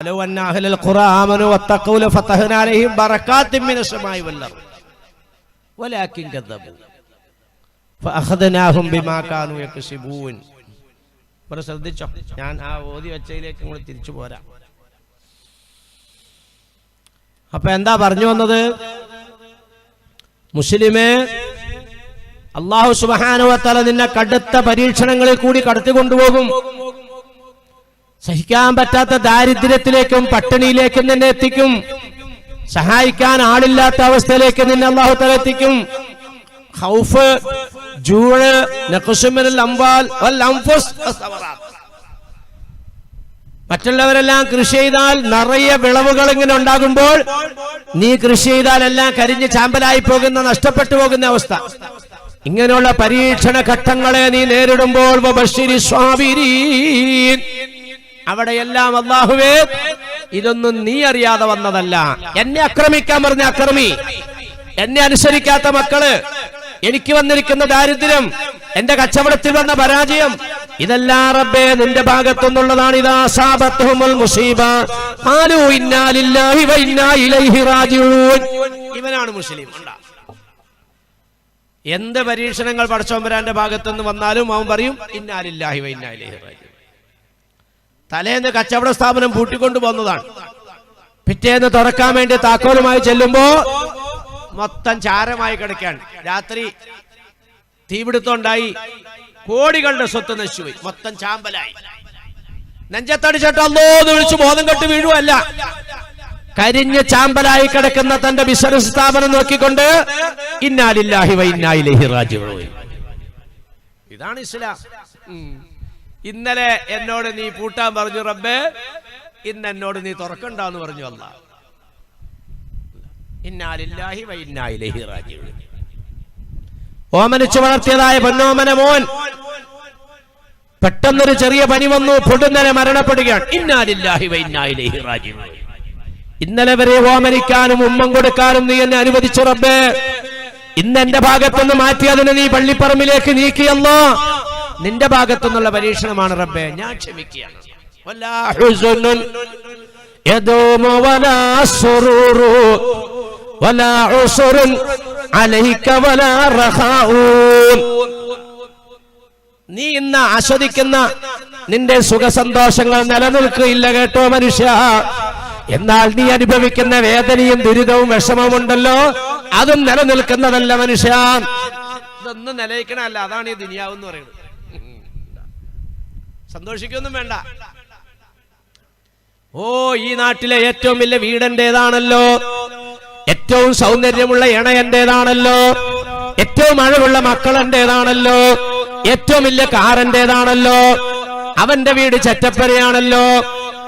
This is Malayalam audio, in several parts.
لو أن أهل القرى آمنوا واتقوا لفتحنا عليهم بركات من السماء والأرض ولكن كذبوا فأخذناهم بما كانوا يكسبون. ഇവിടെ ശ്രദ്ധിച്ചോ, ഞാൻ ആ ഓതി വെച്ചതിലേക്ക് കൂടെ തിരിച്ചു പോരാ. അപ്പൊ എന്താ പറഞ്ഞു വന്നത്? മുസ്ലിമേ, അല്ലാഹു സുബ്ഹാനഹു വ തആല നിന്നെ കടുത്ത പരീക്ഷണങ്ങളിൽ കൂടി കടത്തിക്കൊണ്ടുപോകും. സഹിക്കാൻ പറ്റാത്ത ദാരിദ്ര്യത്തിലേക്കും പട്ടിണിയിലേക്കും നിന്നെ എത്തിക്കും. സഹായിക്കാൻ ആളില്ലാത്ത അവസ്ഥയിലേക്ക് നിന്നെ അല്ലാഹു തആല എത്തിക്കും. ഖൗഫ്, ജൂഅ്, നഖ്സു മിനൽ അംവാൽ വൽ അൻഫുസ് വസ്സമറാത്ത്. മറ്റുള്ളവരെല്ലാം കൃഷി ചെയ്താൽ നിറയെ വിളവുകൾ ഇങ്ങനെ ഉണ്ടാകുമ്പോൾ നീ കൃഷി ചെയ്താലെല്ലാം കരിഞ്ഞ് ചാമ്പലായി പോകുന്ന, നഷ്ടപ്പെട്ടു പോകുന്ന അവസ്ഥ. ഇങ്ങനെയുള്ള പരീക്ഷണ ഘട്ടങ്ങളെ നീ നേരിടുമ്പോൾ വബശ്ശിരി സ്വാബിരീൻ, അവിടെയെല്ലാം അല്ലാഹുവേ ഇതൊന്നും നീ അറിയാതെ വന്നതല്ല. എന്നെ ആക്രമിക്കാൻ പറഞ്ഞ അക്രമി, എന്നെ അനുസരിക്കാത്ത മക്കള്, എനിക്ക് വന്നിരിക്കുന്ന ദാരിദ്ര്യം, എന്റെ കച്ചവടത്തിൽ വന്ന പരാജയം, ഇതെല്ലാം റബ്ബേ നിന്റെ ഭാഗത്തുനിന്നുള്ളതാണ്. ഇദാ അസാബത്തുഹുൽ മുസീബ ഖാലൂ ഇന്നാ ലില്ലാഹി വ ഇന്നാ ഇലൈഹി റാജിഊൻ. ഇവനാണ് മുസ്ലിം. എന്ത് പരീക്ഷണങ്ങൾ പടച്ചോമ്പരാന്റെ ഭാഗത്തുനിന്ന് വന്നാലും അവൻ പറയും ഇന്നാ ലില്ലാഹി വ ഇന്നാ ഇലൈഹി റാജിഊൻ. തലേന്ന് കച്ചവട സ്ഥാപനം പൂട്ടിക്കൊണ്ടു പോകുന്നതാണ്. പിറ്റേന്ന് തുറക്കാൻ വേണ്ടി താക്കോലുമായി ചെല്ലുമ്പോ മൊത്തം ചാരമായി കിടക്കാണ്. രാത്രി തീപിടുത്തമുണ്ടായി, കോടികളുടെ സ്വത്ത് നശിച്ചുപോയി, മൊത്തം ചാമ്പലായി. നെഞ്ചത്തടിച്ചിട്ട് അല്ലോന്ന് വിളിച്ചു ബോധം കെട്ട് വീഴുവല്ല, കരിഞ്ഞ് ചാമ്പലായി കിടക്കുന്ന തന്റെ ബിസിനസ് സ്ഥാപനം നോക്കിക്കൊണ്ട് ഇന്നാ ലില്ലാഹി വ ഇന്നാ ഇലൈഹി റാജിഊൻ. ഇതാണ് ഇസ്ലാം. ഇന്നലെ എന്നോട് നീ പൂട്ടാൻ പറഞ്ഞു റബ്ബേ, ഇന്ന് എന്നോട് നീ തുറക്കണ്ടെന്ന് പറഞ്ഞു അല്ലാഹ്. ഇന്നാ ലില്ലാഹി വ ഇന്നാ ഇലൈഹി റാജിഊൻ. ഓമനിച്ചു വളർത്തിയതായ പൊന്നോമന മോൻ പെട്ടെന്നൊരു ചെറിയ പനി വന്നു, പൊടുന്നനെ മരണപ്പെടുകയാണ്. ഇന്നാ ലില്ലാഹി വ ഇന്നാ ഇലൈഹി റാജിഊൻ. ഇന്നലെ വരെ ഓമനിക്കാനും ഉമ്മം കൊടുക്കാനും നീ എന്നെ അനുവദിച്ചു റബ്ബേ, ഇന്ന് എന്റെ ഭാഗത്തുനിന്ന് മാറ്റി അതിനെ നീ പള്ളിപ്പറമ്പിലേക്ക് നീക്കിയല്ലോ. നിന്റെ ഭാഗത്തുനിന്നുള്ള പരീക്ഷണമാണ് റബ്ബേ, ഞാൻ ക്ഷമിക്കുകയാണ്. വലാ ഹുസ്നുൻ യദൂമു വലാ സുറൂറു വലാ ഉസ്റുൻ അലൈക വലാ റഖാഊൻ. നീ ഇന്ന് ആസ്വദിക്കുന്ന നിന്റെ സുഖസന്തോഷങ്ങൾ നിലനിൽക്കുകയില്ല കേട്ടോ മനുഷ്യ. എന്നാൽ നീ അനുഭവിക്കുന്ന വേദനയും ദുരിതവും വിഷമവും ഉണ്ടല്ലോ, അതും നിലനിൽക്കുന്നതല്ല മനുഷ്യ. ഇതൊന്നും നിലനിൽക്കണല്ല. അതാണ് ഈ ദുനിയാവ് എന്ന് പറയുന്നത്. സന്തോഷിക്കൊന്നും വേണ്ട. ഓ, ഈ നാട്ടിലെ ഏറ്റവും വലിയ വീട് എന്റേതാണല്ലോ, ഏറ്റവും സൗന്ദര്യമുള്ള ഇണ എന്റേതാണല്ലോ, ഏറ്റവും അഴകുള്ള മക്കൾ എന്റേതാണല്ലോ, ഏറ്റവും വലിയ കാർ എന്റേതാണല്ലോ, അവന്റെ വീട് ചെറ്റപ്പരയാണല്ലോ,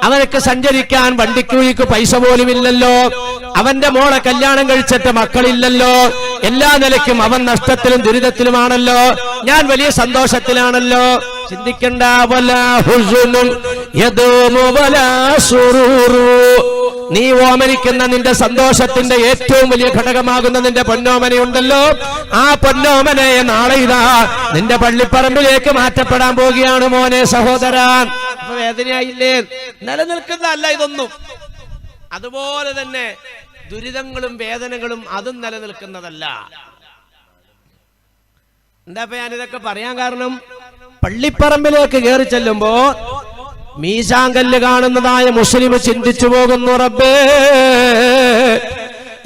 അവനക്ക് സഞ്ചരിക്കാൻ വണ്ടിക്കൂലിക്ക് പൈസ പോലും ഇല്ലല്ലോ, അവന്റെ മോളെ കല്യാണം കഴിച്ചിട്ട് മക്കളില്ലല്ലോ, എല്ലാ നിലയ്ക്കും അവൻ നഷ്ടത്തിലും ദുരിതത്തിലുമാണല്ലോ, ഞാൻ വലിയ സന്തോഷത്തിലാണല്ലോ. ചിന്തിക്കണ്ട. വലാ ഹുസ്നുൻ യദൂമു വലാ സുറൂറു. നീ ഓമനിക്കുന്ന നിന്റെ സന്തോഷത്തിന്റെ ഏറ്റവും വലിയ ഘടകമാകുന്ന നിന്റെ പൊന്നോമനയുണ്ടല്ലോ, ആ പൊന്നോമനയെ നാളെ ഇതാ നിന്റെ പള്ളിപ്പറമ്പിലേക്ക് മാറ്റപ്പെടാൻ പോവുകയാണ് മോനെ, സഹോദരൻ. അപ്പൊ വേദനയായില്ലേ? നിലനിൽക്കുന്നതല്ല ഇതൊന്നും. അതുപോലെ തന്നെ ദുരിതങ്ങളും വേദനകളും അതും നിലനിൽക്കുന്നതല്ല. എന്താ ഇപ്പൊ ഞാനിതൊക്കെ പറയാൻ കാരണം, പള്ളിപ്പറമ്പിലേക്ക് കയറി ചെല്ലുമ്പോ മീശാങ്കല്ല് കാണുന്നതായ മുസ്ലിം ചിന്തിച്ചു പോകുന്നു, റബ്ബേ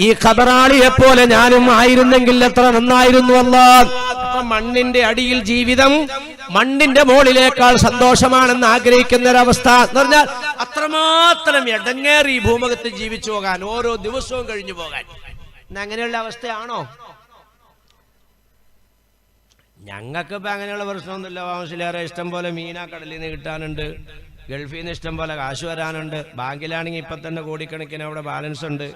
ഈ ഖബറാളിയെ പോലെ ഞാനും ആയിരുന്നെങ്കിൽ എത്ര നന്നായിരുന്നു അല്ലാഹ്. അപ്പൊ മണ്ണിന്റെ അടിയിൽ ജീവിതം മണ്ണിന്റെ മുകളിലേക്കാൾ സന്തോഷമാണെന്ന് ആഗ്രഹിക്കുന്ന ഒരവസ്ഥ എന്ന് പറഞ്ഞാൽ അത്രമാത്രം ഇടങ്ങേറി ഈ ഭൂമുഖത്ത് ജീവിച്ചു പോകാൻ, ഓരോ ദിവസവും കഴിഞ്ഞു പോകാൻ. അങ്ങനെയുള്ള അവസ്ഥയാണോ? ഞങ്ങൾക്കിപ്പോ അങ്ങനെയുള്ള പ്രശ്നമൊന്നുമില്ല. വാമസിലേറെ ഇഷ്ടം പോലെ മീനാ കടലിൽ നിന്ന് കിട്ടാനുണ്ട്, ഗൾഫിൽ നിന്ന് ഇഷ്ടം പോലെ കാശ് വരാനുണ്ട്, ബാങ്കിലാണെങ്കിൽ ഇപ്പൊ തന്നെ കോടിക്കണക്കിന് അവിടെ ബാലൻസ് ഉണ്ട്,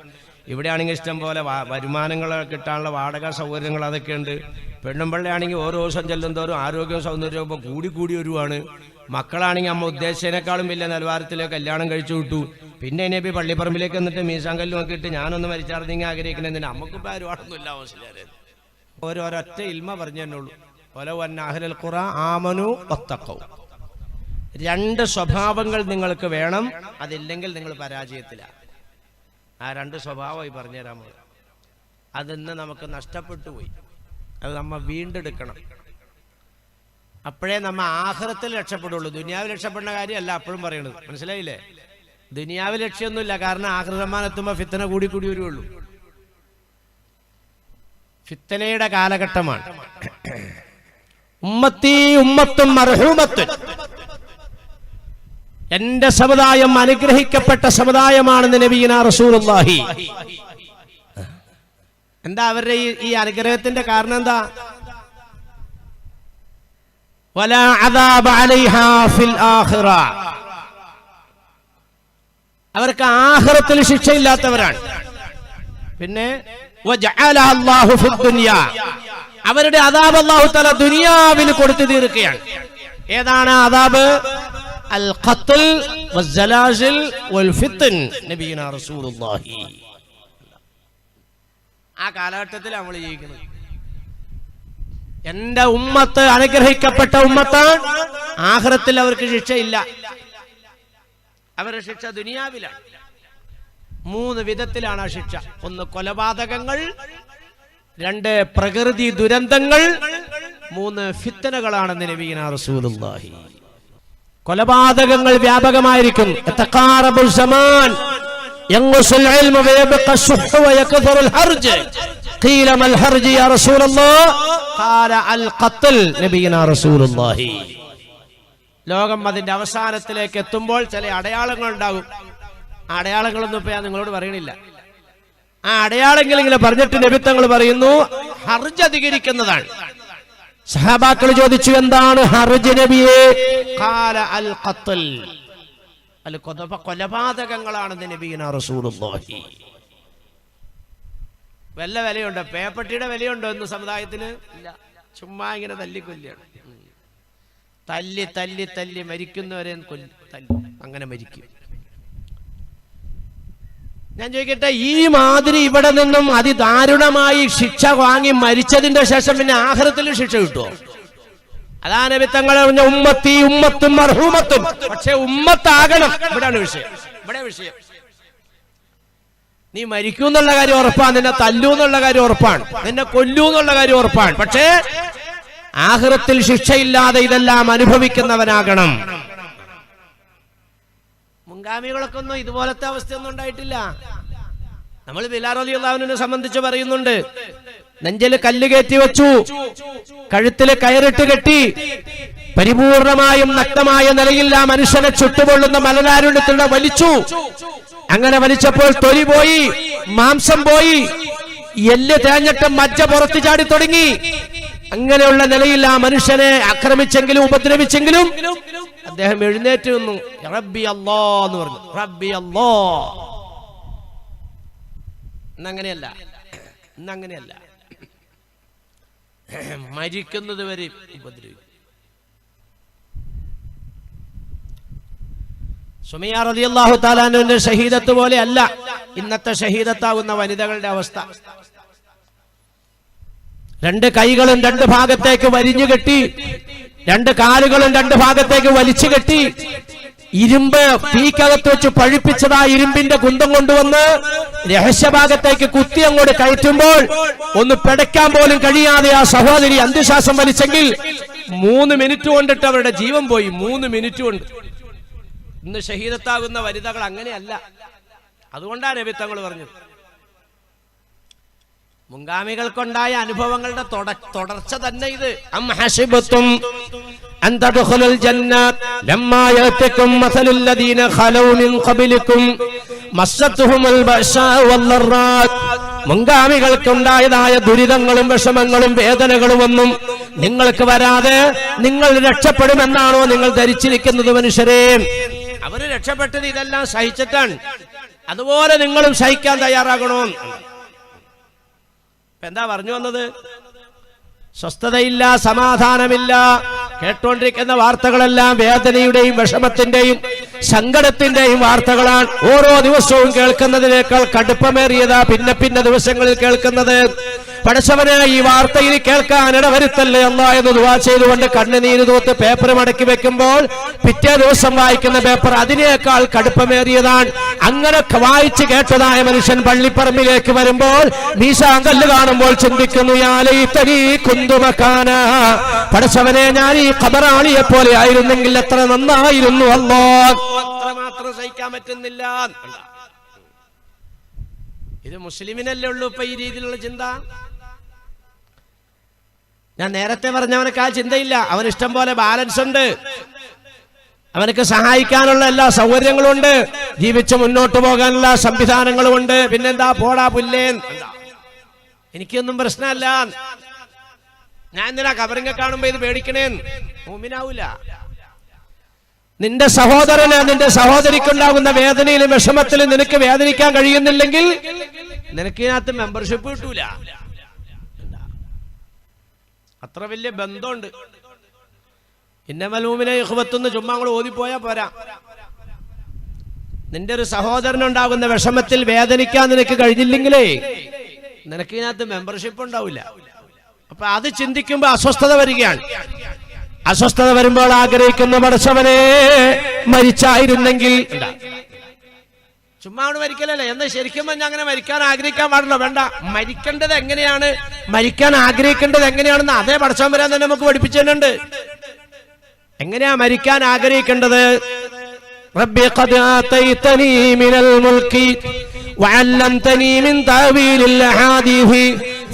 ഇവിടെയാണെങ്കിൽ ഇഷ്ടം പോലെ വരുമാനങ്ങൾ കിട്ടാനുള്ള വാടക സൗകര്യങ്ങൾ അതൊക്കെ ഉണ്ട്. പെണ്ണുമ്പള്ളിയാണെങ്കിൽ ഓരോ ദിവസം ചെല്ലുന്തോറും ആരോഗ്യവും സൗന്ദര്യവും ഇപ്പോൾ കൂടി വരുവാണ്. മക്കളാണെങ്കിൽ അമ്മ ഉദ്ദേശിച്ചതിനേക്കാളും വലിയ നിലവാരത്തിലേക്ക് കല്യാണം കഴിച്ചു വിട്ടു. പിന്നെ ഇനിയിപ്പോൾ പള്ളിപ്പറമ്പിലേക്ക് വന്നിട്ട് മീശാങ്കല്ല് നോക്കിയിട്ട് ഞാനൊന്ന് മരിച്ചാർന്നെങ്കിൽ ആഗ്രഹിക്കുന്നതിന് നമുക്കിപ്പോൾ ഒരുപാടൊന്നുമില്ല. മനസ്സിലാരെ ഒരൊറ്റ ഇൽമ പറഞ്ഞു തന്നുള്ളൂ. വലൗ അന്ന അഹ്ലൽ ഖുറാ ആമനൂ വത്തഖൗ. രണ്ട് സ്വഭാവങ്ങൾ നിങ്ങൾക്ക് വേണം, അതില്ലെങ്കിൽ നിങ്ങൾ പരാജയത്തിലാണ്. ആ രണ്ട് സ്വഭാവമായി പറഞ്ഞുതരാൻ പോയി. അതിന്ന് നമുക്ക് നഷ്ടപ്പെട്ടു പോയി. അത് നമ്മൾ വീണ്ടെടുക്കണം. അപ്പോഴേ നമ്മ ആഖിറത്തിൽ രക്ഷപ്പെടുള്ളൂ. ദുനിയാവിൽ രക്ഷപ്പെടുന്ന കാര്യമല്ല അപ്പോഴും പറയണത്. മനസ്സിലായില്ലേ? ദുനിയാവിൽ ലക്ഷ്യമൊന്നുമില്ല. കാരണം ആഖിറമാനെത്തുമ്പോൾ ഫിത്തന കൂടി കൂടി വരുള്ളൂ. ഫിത്തനയുടെ കാലഘട്ടമാണ്. ഉമ്മത്തി ഉമ്മത്തും മർഹൂമത്തുൻ, എന്റെ സമുദായം അനുഗ്രഹിക്കപ്പെട്ട സമുദായമാണെന്ന് നബിയുനാ റസൂലുള്ളാഹി. എന്താ അവരുടെ ഈ അനുഗ്രഹത്തിന്റെ കാരണം? എന്താ? വലാ അദാബ അലൈഹാ ഫിൽ ആഖിറ, അവർക്ക് ആഖിറത്തിൽ ശിക്ഷയില്ലാത്തവരാണ്. പിന്നെ വജഅല അല്ലാഹു ഫിദ് ദുനിയാ, അവരുടെ അദാബ് അല്ലാഹു തആല ദുനിയാവിൽ കൊടുത്തു തീർക്കുകയാണ്. ഏതാണ് അദാബ്? അൽ ഖത്ൽ വസ്സലാസിൽ വൽ ഫിത്ൻ. നബിയുനാ റസൂലുള്ളാഹി. ആ കാലഘട്ടത്തിൽ നമ്മൾ ജീവിക്കുന്നത്. എന്റെ ഉമ്മത്ത് അനുഗ്രഹിക്കപ്പെട്ട ഉമ്മത്താണ്. ആഖിറത്തിൽ അവർക്ക് ശിക്ഷയില്ല. അവരുടെ ശിക്ഷ ദുനിയാവിലാണ്. 3 വിധത്തിലാണ് ആ ശിക്ഷ. 1 കൊലപാതകങ്ങൾ, 2 പ്രകൃതി ദുരന്തങ്ങൾ, 3 ഫിത്തനകളാണെന്ന് നബിയുനാ റസൂലുള്ളാഹി. കൊലപാതകങ്ങൾ വ്യാപകമായിരിക്കും. തഖാറബുൽ സമാൻ യൻഖുസുൽ ഇൽമു വയബ്ഖ അശ്ശുഹ് വയക്ഥറുൽ ഹർജ്. ഖീല മൽ ഹർജ് യാ റസൂലല്ലാഹ്? ഖാല അൽ ഖത്ൽ. നബിയുനാ റസൂലുള്ളാഹി. ലോകം അതിന്റെ അവസാനത്തിലേക്ക് എത്തുമ്പോൾ ചില അടയാളങ്ങൾ ഉണ്ടാകും. ആ അടയാളങ്ങളൊന്നും ഇപ്പൊ ഞാൻ നിങ്ങളോട് പറയണില്ല. ആ അടയാളങ്ങൾ ഇങ്ങനെ പറഞ്ഞിട്ട് നബി തങ്ങൾ പറയുന്നു ഹർജ് അധികരിക്കുന്നതാണ്. സഹാബാക്കൾ ചോദിച്ചു, എന്താണ് ഹർജ് നബിയെ? ഖാല അൽ ഖത്ൽ, കൊലപാതകങ്ങളാണെന്ന് നബിയുനാ റസൂലുള്ളാഹി. വല്ല വിലയുണ്ടോ? പേപ്പട്ടിയുടെ വിലയുണ്ടോ ഇന്ന് സമുദായത്തിന്? ഇല്ല. ചുമ്മാ ഇങ്ങനെ തല്ലിക്കൊല്ലാണ്. തല്ലി തല്ലി തല്ലി മരിക്കുന്നവരെ തല്ലി അങ്ങനെ മരിക്കും. ഞാൻ ചോദിക്കട്ടെ, ഈ മാതിരി ഇവിടെ നിന്നും അതിദാരുണമായി ശിക്ഷ വാങ്ങി മരിച്ചതിന്റെ ശേഷം പിന്നെ ആഖിറത്തിലും ശിക്ഷ കിട്ടുമോ? അതാ നബി തങ്ങൾ പറഞ്ഞ ഉമ്മത്തി ഉമ്മത്തും മർഹൂമത്തും. പക്ഷെ ഉമ്മത്താകണം. ഇവിടെയാണ് വിഷയം. ഇവിടെ വിഷയം നീ മരിക്കൂ എന്നുള്ള കാര്യം ഉറപ്പാണ്, നിന്നെ തല്ലൂ എന്നുള്ള കാര്യം ഉറപ്പാണ്, നിന്നെ കൊല്ലൂ എന്നുള്ള കാര്യം ഉറപ്പാണ്. പക്ഷേ ആഖിറത്തിൽ ശിക്ഷയില്ലാതെ ഇതെല്ലാം അനുഭവിക്കുന്നവനാകണം. മുൻഗാമികളൊക്കെ ഒന്നും ഇതുപോലത്തെ അവസ്ഥയൊന്നും ഉണ്ടായിട്ടില്ല. നമ്മൾ ബിലാൽ റളിയല്ലാഹു അൻഹുവിനെ സംബന്ധിച്ച് പറയുന്നുണ്ട്, നെഞ്ചില് കല്ല് കയറ്റി വെച്ചു, കഴുത്തില് കയറിട്ട് കെട്ടി, പരിപൂർണമായും നഗ്നമായ നിലയിൽ ആ മനുഷ്യനെ ചുട്ടുപൊള്ളുന്ന മലനാരുണ്യത്തിലൂടെ വലിച്ചു. അങ്ങനെ വലിച്ചപ്പോൾ തൊലി പോയി, മാംസം പോയി, എല്ല് തേഞ്ഞിട്ട് മജ്ജ പുറത്തു ചാടി തുടങ്ങി. അങ്ങനെയുള്ള നിലയിൽ ആ മനുഷ്യനെ ആക്രമിച്ചെങ്കിലും ഉപദ്രവിച്ചെങ്കിലും അദ്ദേഹം എഴുന്നേറ്റ് നിന്നു. റബ്ബി അല്ലാ എന്ന് പറഞ്ഞു. റബ്ബി അല്ലാ. ഇന്നങ്ങനെയല്ല. ഇന്നങ്ങനെയല്ല. മരിക്കുന്നത് വരെ ഉപദ്രവിക്കും. സുമയ്യ റളിയല്ലാഹു തആല അൻഹയുടെ ഷഹീദത്ത് പോലെ അല്ല ഇന്നത്തെ ഷഹീദത്താവുന്ന വനിതകളുടെ അവസ്ഥ. 2 കൈകളും 2 ഭാഗത്തേക്ക് വരിഞ്ഞു കെട്ടി, 2 കാലുകളും 2 ഭാഗത്തേക്ക് വലിച്ചു കെട്ടി, ഇരുമ്പ് തീക്കകത്ത് വെച്ച് പഴുപ്പിച്ചതാ ഇരുമ്പിന്റെ കുന്തം കൊണ്ടുവന്ന് രഹസ്യഭാഗത്തേക്ക് കുത്തി അങ്ങോട്ട് കയറ്റുമ്പോൾ ഒന്ന് പിടയ്ക്കാൻ പോലും കഴിയാതെ ആ സഹോദരി അന്ത്യശ്വാസം വലിച്ചെങ്കിൽ 3 മിനിറ്റ് കൊണ്ടിട്ട് അവരുടെ ജീവൻ പോയി. 3 മിനിറ്റ് കൊണ്ട്. ഇന്ന് ഷഹീദത്താകുന്ന വനിതകൾ അങ്ങനെയല്ല. അതുകൊണ്ടാണ് നബി തങ്ങൾ പറഞ്ഞത്. മുൻഗാമികൾക്കുണ്ടായ അനുഭവങ്ങളുടെ തുടർച്ച തന്നെ ഇത്. അം ഹസിബതും അൻ തദ്ഖുലുൽ ജന്നത ലമ്മാ യഅതികും മസലുൽ ലദീന ഖലൗ മിൻ ഖബലികും മസ്സത്തുഹുൽ ബഅസാ വൽ ളറാ. മുൻഗാമികൾക്കുണ്ടായതായ ദുരിതങ്ങളും വിഷമങ്ങളും വേദനകളും ഒന്നും നിങ്ങൾക്ക് വരാതെ നിങ്ങൾ രക്ഷപ്പെടുമെന്നാണോ നിങ്ങൾ ധരിച്ചിരിക്കുന്നത്? മനുഷ്യരെ, അവര് രക്ഷപ്പെട്ടത് ഇതെല്ലാം സഹിച്ചിട്ടാണ്. അതുപോലെ നിങ്ങളും സഹിക്കാൻ തയ്യാറാകണോ? എന്താ പറഞ്ഞു വന്നത്? സ്വസ്ഥതയില്ല, സമാധാനമില്ല. കേട്ടോണ്ടിരിക്കുന്ന വാർത്തകളെല്ലാം വേദനയുടെയും വിഷമത്തിന്റെയും സങ്കടത്തിന്റെയും വാർത്തകളാണ്. ഓരോ ദിവസവും കേൾക്കുന്നതിനേക്കാൾ കടുപ്പമേറിയതാ പിന്നെ ദിവസങ്ങളിൽ കേൾക്കുന്നത്. പടച്ചവനെ ഈ വാർത്തയിൽ കേൾക്കാൻ ഇടവരുത്തല്ലേ അല്ലാഹ് എന്ന് ദുആ ചെയ്തുകൊണ്ട് കണ്ണുനീര് തൂത്ത് പേപ്പർ മടക്കി വെക്കുമ്പോൾ പിറ്റേ ദിവസം വായിക്കുന്ന പേപ്പർ അതിനേക്കാൾ കടുപ്പമേറിയതാണ്. അങ്ങനെ വായിച്ചു കേട്ടതായ മനുഷ്യൻ പള്ളിപ്പറമ്പിലേക്ക് വരുമ്പോൾ മീശാങ്കല്ല് കാണുമ്പോൾ ചിന്തിക്കുന്നു, യാ ലൈതനീ കുന്തു മകാന, പടച്ചവനെ ഞാൻ ഈ ഖബറാളിയെ പോലെ ആയിരുന്നെങ്കിൽ എത്ര നന്നായിരുന്നു അല്ലാഹ്. അത്രമാത്രം സഹിക്കാൻ പറ്റുന്നില്ല. ഇത് മുസ്ലിമിനല്ലേ ഉള്ളൂ ഇപ്പൊ ഈ രീതിയിലുള്ള ചിന്ത. ഞാൻ നേരത്തെ പറഞ്ഞവനക്ക് ആ ചിന്തയില്ല. അവൻ ഇഷ്ടം പോലെ ബാലൻസ് ഉണ്ട്, അവനക്ക് സഹായിക്കാനുള്ള എല്ലാ സൗകര്യങ്ങളും ഉണ്ട്, ജീവിച്ച് മുന്നോട്ട് പോകാനുള്ള സംവിധാനങ്ങളും ഉണ്ട്. പിന്നെന്താ പോടാ പുല്ലേൻ, എനിക്കൊന്നും പ്രശ്നമല്ല, ഞാൻ എന്തിനാ കബറിങ്ങ കാണുമ്പോ ഇത് പേടിക്കണേന്ന് മുഅ്മിനാവൂല. നിന്റെ സഹോദരന് നിന്റെ സഹോദരിക്കുണ്ടാകുന്ന വേദനയിലും വിഷമത്തിലും നിനക്ക് വേദനിക്കാൻ കഴിയുന്നില്ലെങ്കിൽ നിനക്ക് ഇതിനകത്ത് മെമ്പർഷിപ്പ് കിട്ടൂല. അത്ര വലിയ ബന്ധമുണ്ട്. ഇന്നമൽ മുഅ്മിനൂന ഇഖ്വത്തുന്ന് ചുമ്മാ അങ്ങോട്ട് ഓതിപ്പോയാ പോരാ. നിന്റെ ഒരു സഹോദരനുണ്ടാകുന്ന വിഷമത്തിൽ വേദനിക്കാൻ നിനക്ക് കഴിഞ്ഞില്ലെങ്കിലേ നിനക്ക് ഇതിനകത്ത് മെമ്പർഷിപ്പ് ഉണ്ടാവില്ല. അപ്പൊ അത് ചിന്തിക്കുമ്പോ അസ്വസ്ഥത വരികയാണ്. അസ്വസ്ഥത വരുമ്പോൾ ആഗ്രഹിക്കുന്ന പടച്ചവനെ മരിച്ചായിരുന്നെങ്കിൽ. ചുമ്മാ അവിടെ മരിക്കലല്ലേ എന്ന് ശരിക്കും പറഞ്ഞാൽ അങ്ങനെ മരിക്കാൻ ആഗ്രഹിക്കാൻ പാടില്ല. വേണ്ട, മരിക്കേണ്ടത് എങ്ങനെയാണ്, മരിക്കാൻ ആഗ്രഹിക്കേണ്ടത് എങ്ങനെയാണെന്ന് അതേ പടച്ചവൻ വരാൻ തന്നെ നമുക്ക് പഠിപ്പിച്ചിട്ടുണ്ട്. എങ്ങനെയാ മരിക്കാൻ ആഗ്രഹിക്കേണ്ടത്? റബ്ബി ഖദ് ആതൈതനീ മിനൽ മുൽക്കി വഅല്ലംതനീ മിൻ തഅവീലിൽ അഹാദീസ്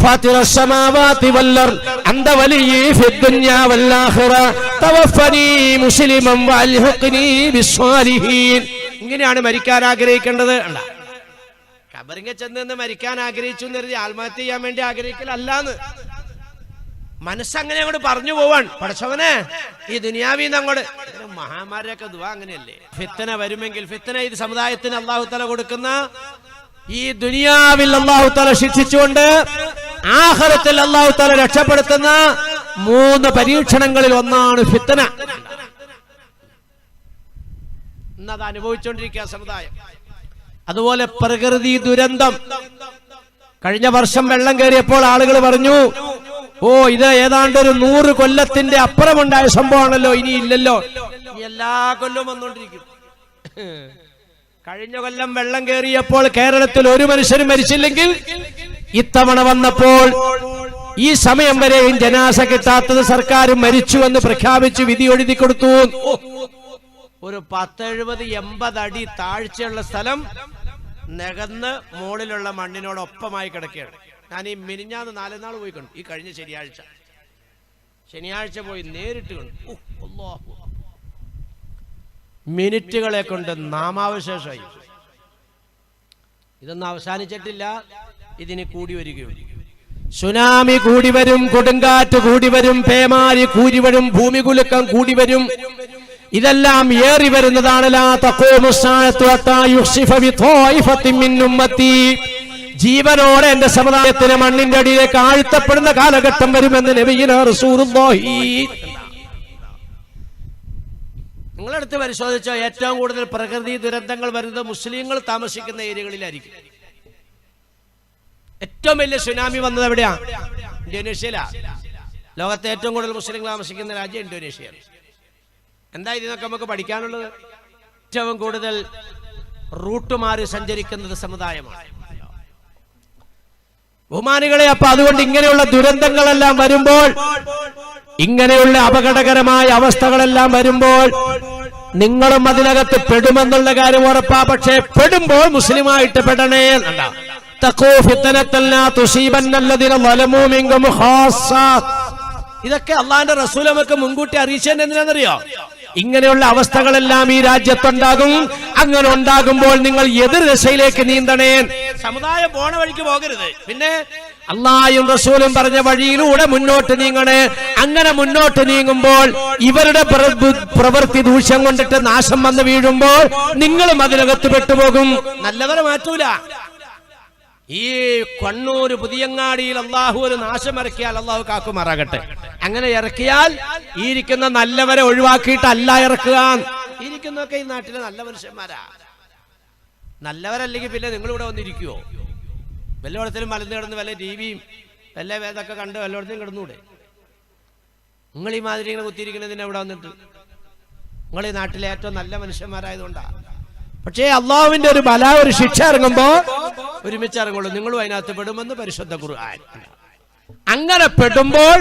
ഫാത്തിറ السماوات والأرض أنت وليي في الدنيا والآخرة توفني مسلما وألحقني بالصالحين. ഇങ്ങനെയാണ് മരിക്കാൻ ആഗ്രഹിക്കേണ്ടത്. കബറിങ്ങ ചെന്ന് മരിക്കാൻ ആഗ്രഹിച്ചു എന്ന് കരുതി ആത്മഹത്യ ചെയ്യാൻ വേണ്ടി ആഗ്രഹിക്കലല്ലാന്ന്. മനസ്സങ്ങനെ അങ്ങോട്ട് പറഞ്ഞു പോവാൻ, പടച്ചവനെ ഈ ദുനിയാവിന്ന് അങ്ങോട്ട്. മഹാന്മാരൊക്കെ ദുആ അങ്ങനെയല്ലേ. ഫിത്തന വരുമെങ്കിൽ, ഫിത്തന ഇത് സമുദായത്തിന് അല്ലാഹു തആല കൊടുക്കുന്ന, ഈ ദുനിയാവിൽ അല്ലാഹു തആല ശിക്ഷിച്ചുകൊണ്ട് ആഖിറത്തിൽ അല്ലാഹു തആല രക്ഷപ്പെടുത്തുന്ന 3 പരീക്ഷണങ്ങളിൽ ഒന്നാണ് ഫിത്തന. ഇന്നത് അനുഭവിച്ചുകൊണ്ടിരിക്കുക സമുദായം. അതുപോലെ പ്രകൃതി ദുരന്തം. കഴിഞ്ഞ വർഷം വെള്ളം കയറിയപ്പോൾ ആളുകൾ പറഞ്ഞു, ഓ ഇത് ഏതാണ്ട് ഒരു 100 കൊല്ലത്തിന്റെ അപ്പുറമുണ്ടായ സംഭവമാണല്ലോ, ഇനി ഇല്ലല്ലോ. എല്ലാ കൊല്ലവും വന്നുകൊണ്ടിരിക്കും. കഴിഞ്ഞ കൊല്ലം വെള്ളം കയറിയപ്പോൾ കേരളത്തിൽ ഒരു മനുഷ്യരും മരിച്ചില്ലെങ്കിൽ ഇത്തവണ വന്നപ്പോൾ ഈ സമയം വരെയും ജനാസ കിട്ടാത്തത് സർക്കാർ മരിച്ചുവെന്ന് പ്രഖ്യാപിച്ച് വിധി എഴുതി കൊടുത്തു. ഒരു 10-70-80 അടി താഴ്ചയുള്ള സ്ഥലം നികന്ന് മുകളിലുള്ള മണ്ണിനോടൊപ്പമായി കിടക്കുകയാണ്. ഞാൻ ഈ മിനിഞ്ഞാന്ന് 4 നാൾ പോയി കണ്ടു. ഈ കഴിഞ്ഞ ശനിയാഴ്ച പോയി നേരിട്ട് കണ്ടു. മിനിറ്റുകളെ കൊണ്ട് നാമാവശേഷമായി. ഇതൊന്നും അവസാനിച്ചിട്ടില്ല, ഇതിന് കൂടി വരികയുള്ളൂ. സുനാമി കൂടി വരും, കൊടുങ്കാറ്റ് കൂടി വരും, പേമാരി കൂടി വരും, ഭൂമികുലുക്കം കൂടി വരും. ഇതെല്ലാം ഏറി വരുന്നതാണ്. ലാ തഖൂമു സ്സാഅത്തു ഹത്താ യുഖ്സിഫ ബിത്വായിഫത്തിൻ മിൻ ഉമ്മത്തി. ജീവനോടെ എന്റെ സമുദായത്തിന് മണ്ണിന്റെ അടിയിലേക്ക് ആഴ്ത്തപ്പെടുന്ന കാലഘട്ടം വരുമെന്ന് നബിയുനാ റസൂലുള്ളാഹി. നിങ്ങളെടുത്ത് പരിശോധിച്ചാൽ ഏറ്റവും കൂടുതൽ പ്രകൃതി ദുരന്തങ്ങൾ വരുന്നത് മുസ്ലിങ്ങൾ താമസിക്കുന്ന ഏരിയകളിലായിരിക്കും. ഏറ്റവും വലിയ സുനാമി വന്നത് എവിടെയാ? ഇന്തോനേഷ്യയിലാ. ലോകത്തെ ഏറ്റവും കൂടുതൽ മുസ്ലിങ്ങൾ താമസിക്കുന്ന രാജ്യം ഇന്തോനേഷ്യയാണ്. എന്താ ഇതിനൊക്കെ നമുക്ക് പഠിക്കാനുള്ളത്? ഏറ്റവും കൂടുതൽ റൂട്ട് മാറി സഞ്ചരിക്കുന്നത് സമുദായമാണ്. ബഹുമാനികളെ, അപ്പൊ അതുകൊണ്ട് ഇങ്ങനെയുള്ള ദുരന്തങ്ങളെല്ലാം വരുമ്പോൾ, ഇങ്ങനെയുള്ള അപകടകരമായ അവസ്ഥകളെല്ലാം വരുമ്പോൾ നിങ്ങളും അതിനകത്ത് പെടുമെന്നുള്ള കാര്യം ഉറപ്പാ. പക്ഷേ പെടുമ്പോൾ മുസ്ലിമായിട്ട് പെടണേ. ഇതൊക്കെ അള്ളാന്റെ റസൂൽ നമുക്ക് മുൻകൂട്ടി അറിയിച്ചത് എന്തിനാണെന്നറിയോ? ഇങ്ങനെയുള്ള അവസ്ഥകളെല്ലാം ഈ രാജ്യത്തുണ്ടാകും. അങ്ങനെ ഉണ്ടാകുമ്പോൾ നിങ്ങൾ എതിർ ദിശയിലേക്ക് നീന്തണേ. സമുദായം പോണ വഴിക്ക് പോകരുത്. പിന്നെ അള്ളാഹും റസൂലും പറഞ്ഞ വഴിയിലൂടെ മുന്നോട്ട് നീങ്ങണേ. അങ്ങനെ മുന്നോട്ട് നീങ്ങുമ്പോൾ ഇവരുടെ പ്രവൃത്തി ദൂഷ്യം കൊണ്ടിട്ട് നാശം വന്ന് വീഴുമ്പോൾ നിങ്ങളും അതിനകത്ത് പെട്ടുപോകും. നല്ലവരെ മാറ്റൂല. ഈ കണ്ണൂര് പുതിയങ്ങാടിയിൽ അള്ളാഹു ഒരു നാശം ഇറക്കിയാൽ അള്ളാഹു കാക്കുമാറാകട്ടെ. അങ്ങനെ ഇറക്കിയാൽ ഈ ഇരിക്കുന്ന നല്ലവരെ ഒഴിവാക്കിയിട്ടല്ല ഇറക്കുക. ഇരിക്കുന്നൊക്കെ ഈ നാട്ടിലെ നല്ല മനുഷ്യന്മാരാ. നല്ലവരല്ലെങ്കിൽ പിന്നെ നിങ്ങളിവിടെ വന്നിരിക്കുവോ? വല്ലയിടത്തിലും മലന്ന് കിടന്ന് വല്ല ടിവിയും വല്ല വേദമൊക്കെ കണ്ട് വല്ലയിടത്തും കിടന്നൂടെ? നിങ്ങൾ ഈ മാതിരി ഇങ്ങനെ കുത്തിയിരിക്കുന്നതിന് എവിടെ വന്നിട്ട്? നിങ്ങൾ ഈ നാട്ടിലെ ഏറ്റവും നല്ല മനുഷ്യന്മാരായതുകൊണ്ടാണ്. പക്ഷേ അള്ളാഹുവിന്റെ ഒരു ബല, ഒരു ശിക്ഷ ഇറങ്ങുമ്പോ ഒരുമിച്ച് ഇറങ്ങുള്ളൂ. നിങ്ങളും അതിനകത്ത് പെടുമെന്ന് പരിശുദ്ധ ഖുർആൻ. അങ്ങനെ പെടുമ്പോൾ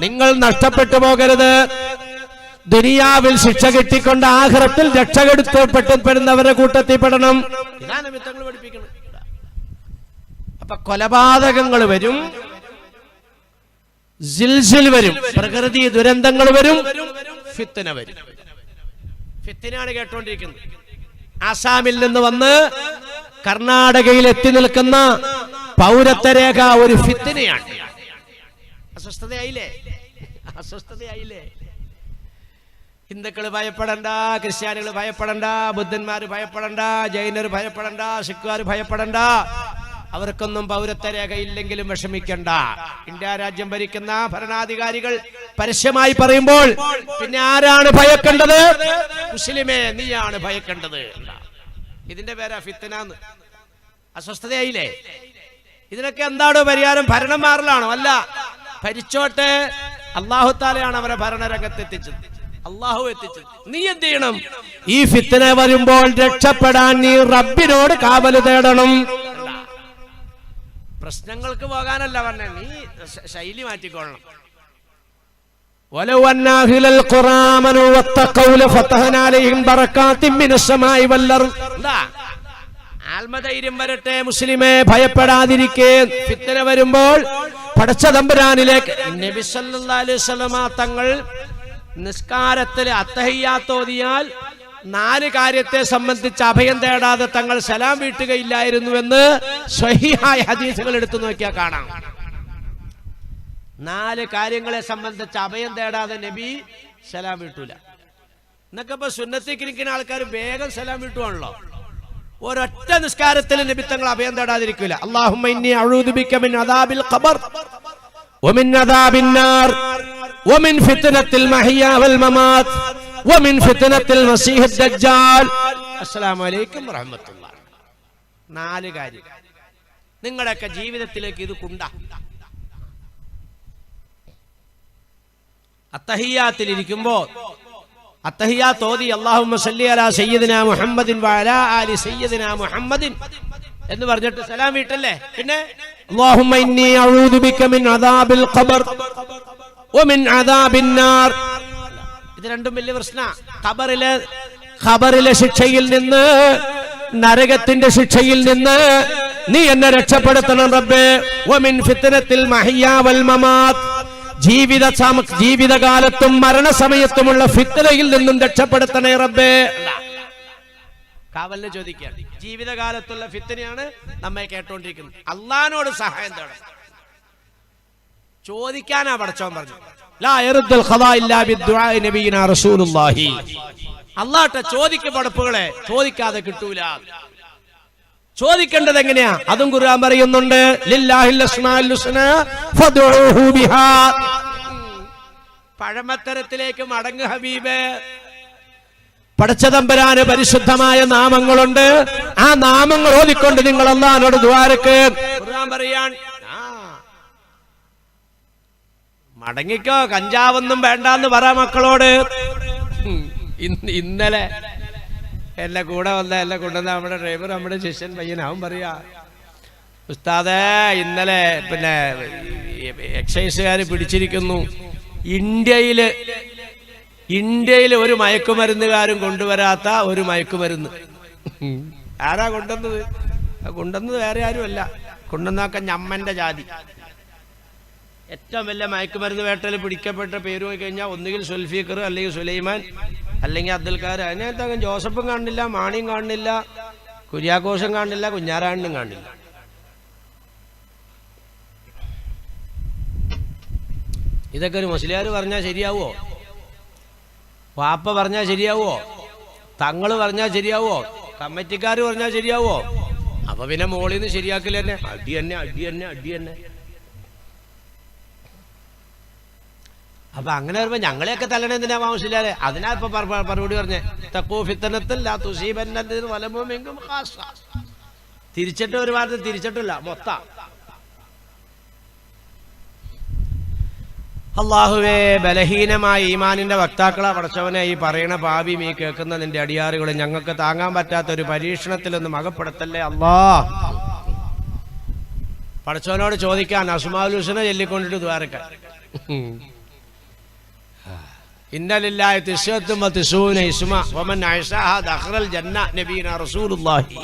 നിങ്ങൾ നഷ്ടപ്പെട്ടു പോകരുത്. ദുനിയാവിൽ ശിക്ഷ കിട്ടിക്കൊണ്ട് ആഖിറത്തിൽ രക്ഷപ്പെടുത്തപ്പെടുന്നവരുടെ കൂട്ടത്തിൽ പെടണം. ഇതാണ് മിത്തങ്ങൾ പഠിപ്പിക്കുന്നത്. അപ്പൊ കൊലപാതകങ്ങൾ വരും, സിൽസിൽ വരും, പ്രകൃതി ദുരന്തങ്ങൾ വരും, ഫിത്ന വരും. ഫിത്നയാണ് കേട്ടോണ്ടിരിക്കുന്നത്. ആസാമിൽ നിന്ന് വന്ന് കർണാടകയിൽ എത്തി നിൽക്കുന്ന പൗരത്വ രേഖ ഒരു ഫിത്നയാണ്. അസ്വസ്ഥതയായില്ലേ? ഹിന്ദുക്കള് ഭയപ്പെടണ്ട, ക്രിസ്ത്യാനികൾ ഭയപ്പെടണ്ട, ബുദ്ധന്മാര് ഭയപ്പെടണ്ട, ജൈനർ ഭയപ്പെടണ്ട, സിഖുകാർ ഭയപ്പെടണ്ട. അവർക്കൊന്നും പൗരത്വ രേഖ ഇല്ലെങ്കിലും വിഷമിക്കണ്ട. ഇന്ത്യ രാജ്യം ഭരിക്കുന്ന ഭരണാധികാരികൾ പരസ്യമായി പറയുമ്പോൾ പിന്നെ ആരാണ് ഭയക്കേണ്ടത്? മുസ്ലിമേ, നീയാണ് ഭയക്കേണ്ടത്. ഇതിന്റെ പേരാ ഫിത്നാന്ന്. അസ്വസ്ഥതയായില്ലേ? ഇതിനൊക്കെ എന്താണോ പരിഹാരം? ഭരണം മാറലാണോ? അല്ല, ഭരിച്ചോട്ടെ. അല്ലാഹു തആലയാണ് അവരെ ഭരണരംഗത്ത് എത്തിച്ചത്, അല്ലാഹു എത്തിച്ചത്. നീ എന്ത് ചെയ്യണം? ഈ ഫിത്ന വരുമ്പോൾ രക്ഷപ്പെടാൻ നീ റബ്ബിനോട് കാവല് തേടണം. പ്രശ്നങ്ങൾക്ക് പോകാനല്ല പറഞ്ഞേ, നീ ശൈലി മാറ്റിക്കൊള്ളണം. ആത്മധൈര്യം വരട്ടെ മുസ്ലിമേ, ഭയപ്പെടാതിരിക്കേ. ഫിത്ന വരുമ്പോൾ പടച്ച തമ്പുരാനിലേക്ക് നബി സല്ലല്ലാഹു അലൈഹി വസല്ലമ തങ്ങൾ നിസ്കാരത്തിൽ അത്തഹിയ്യാത്ത് ഓതിയാൽ 4 കാര്യത്തെ സംബന്ധിച്ച് അഭയം തേടാതെ തങ്ങൾ സലാം വീട്ടുകയില്ലായിരുന്നുവെന്ന് സ്വഹീഹായ ഹദീസുകൾ എടുത്തു നോക്കിയാൽ കാണാം. 4 കാര്യങ്ങളെ സംബന്ധിച്ച് അഭയം തേടാതെ നബി സലാം വീട്ടൂല. എന്നൊക്കെ ഇപ്പൊ സുന്നത്തേക്ക് ഇരിക്കുന്ന ആൾക്കാർ വേഗം സലാം വീട്ടുവാണല്ലോ. ഒരൊറ്റ നിസ്കാരത്തിൽ നബി തങ്ങൾ അഭയം തേടാതിരിക്കില്ല. അല്ലാഹുമ്മ ഇന്നി അഊദു ബിക മിൻ അദാബിൽ ഖബർ വമിൻ അദാബിൻ നാർ വമിൻ ഫിത്നത്തിൽ മഹിയാ വൽ മമാത് വമിൻ ഫിത്നത്തിൽ മസീഹിദ് ദജ്ജാൽ. അസ്സലാമു അലൈക്കും വറഹ്മത്തുള്ളാഹി. 4 കാര്യം നിങ്ങളുടെയൊക്കെ ജീവിതത്തിലേക്ക് ഇത് കൊണ്ടാ. അത്തഹിയ്യാത്തിൽ ഇരിക്കുമ്പോൾ അത്തഹിയ്യാത്ത് ഓതി അല്ലാഹുമ്മ സല്ലി അലാ സയ്യിദിനാ മുഹമ്മദിൻ വഅലാ ആലി സയ്യിദിനാ മുഹമ്മദിൻ എന്ന് പറഞ്ഞിട്ട് സലാം വീട്ടല്ലേ. പിന്നെ അല്ലാഹുമ്മ ഇന്നി അഊദു ബിക മിൻ അദാബിൽ ഖബർ വമിൻ അദാബിൻ നാർ. ഇത് രണ്ടും വലിയ പ്രശ്നാ. ഖബറിലെ ശിക്ഷയിൽ നിന്ന്, നരകത്തിന്റെ ശിക്ഷയിൽ നിന്ന് നീ എന്നെ രക്ഷപ്പെടുത്തണം റബ്ബേ. വമിൻ ഫിത്നത്തിൽ മഹിയാ വൽ മമാത്, ജീവിതകാലത്തും മരണസമയത്തുമുള്ള ഫിത്നയിൽ നിന്നും രക്ഷപ്പെടുത്തണേ റബ്ബേ. കാവലിനെ ചോദിക്കുകയാണ്. ജീവിതകാലത്തുള്ള ഫിത്നയാണ് നമ്മെ കേട്ടോണ്ടിരിക്കുന്നത്. അള്ളാഹിനോട് സഹായം തേടണം. ചോദിക്കാനാ പടച്ചോൻ പറഞ്ഞു. ലാ യറുദ്ദുൽ ഖദാ ഇല്ലാ ബിദ്ദുആഇ നബിയിനാ റസൂലുള്ളാഹി. അല്ലാഹുവിന്റെ ചോദിക്ക് പടപ്പുകളെ ചോദിക്കാതെ കിട്ടൂല. ചോദിക്കേണ്ടത് എങ്ങനെയാ? അതും ഖുർആൻ പറയുന്നുണ്ട്. ലില്ലാഹിൽ അസ്മാഉൽ ഹുസ്നാ ഫദ്ഉഹു ബിഹാ. പഴമത്തരത്തിലേക്ക് മടങ്ങ് ഹബീബേ. പടച്ചതമ്പുരാന് പരിശുദ്ധമായ നാമങ്ങളുണ്ട്. ആ നാമങ്ങൾ ഓതിക്കൊണ്ട് നിങ്ങൾ അല്ലാഹുവിനോട് ദുആരക്ക്. ഖുർആൻ പറയാൻ മടങ്ങിക്കോ, കഞ്ചാവൊന്നും വേണ്ടാന്ന് പറ മക്കളോട്. ഇന്നലെ എന്നെ കൂടെ കൊണ്ടുവന്ന നമ്മുടെ ഡ്രൈവർ, നമ്മുടെ ശിഷ്യൻ പയ്യൻ, അവൻ പറയാ, ഉസ്താദേ ഇന്നലെ പിന്നെ എക്സൈസുകാർ പിടിച്ചിരിക്കുന്നു. ഇന്ത്യയിൽ ഒരു മയക്കുമരുന്നുകാരും കൊണ്ടുവരാത്ത ഒരു മയക്കുമരുന്ന്. ആരാ കൊണ്ടുവന്നത്? കൊണ്ടുവന്നത് വേറെ ആരുമല്ല, കൊണ്ടുവന്നൊക്കെ ഞമ്മന്റെ ജാതി. ഏറ്റവും വലിയ മയക്കുമരുന്ന് വേട്ടയിൽ പിടിക്കപ്പെട്ട പേര് പോയി കഴിഞ്ഞാൽ ഒന്നുകിൽ സുൽഫീഖർ, അല്ലെങ്കിൽ സുലൈമാൻ, അല്ലെങ്കിൽ അബ്ദുൽ ഖാദർ. അതിനകത്ത് ജോസഫും കാണുന്നില്ല, മാണിയും കാണുന്നില്ല, കുര്യാക്കോസും കാണുന്നില്ല, കുഞ്ഞാറാണ്ടും കാണുന്നില്ല. ഇതൊക്കെ ഒരു മുസ്ലിയാർ പറഞ്ഞാൽ ശരിയാവോ? വാപ്പ പറഞ്ഞാൽ ശരിയാവോ? തങ്ങൾ പറഞ്ഞാൽ ശരിയാവോ? കമ്മിറ്റിക്കാർ പറഞ്ഞാൽ ശരിയാവോ? അപ്പൊ പിന്നെ മോളിൽ നിന്ന് ശരിയാക്കില്ല തന്നെ. അടി തന്നെ. അപ്പൊ അങ്ങനെ വരുമ്പോ ഞങ്ങളെയൊക്കെ തല്ലണെന്തിനാ ആവശ്യമില്ലാതെ? അതിനാ ഇപ്പൊ മറുപടി പറഞ്ഞേ. തഖൂ ഫിത്നത്തൻ ലാ തുസീബന്നല്ലദീന വലമു മിൻകും ഖാസ്സ. തിരിച്ചിട്ട് ഒരു ഭാഗത്ത് തിരിച്ചിട്ടില്ല, മൊത്തം. അള്ളാഹുവേ, ബലഹീനമായ ഈമാനിന്റെ വക്താക്കളെ പടച്ചവനെ ഈ പറയണ പാപിയും ഈ കേൾക്കുന്ന നിന്റെ അടിയാറുകൾ ഞങ്ങൾക്ക് താങ്ങാൻ പറ്റാത്ത ഒരു പരീക്ഷണത്തിലൊന്നും അകപ്പെടുത്തല്ലേ അല്ലാ. പടച്ചവനോട് ചോദിക്കാൻ അസ്മാഉൽ ഹുസ്ന ചൊല്ലിക്കൊണ്ടിട്ട് ദ്വാരക്കാൻ. ഇന്നലില്ലാഹി തിസ്അത്തും വതിസ്ഊന ഇസ്മ വമൻ അഹ്സാഹാ ദഖലൽ ജന്ന നബീന റസൂലുള്ളാഹി.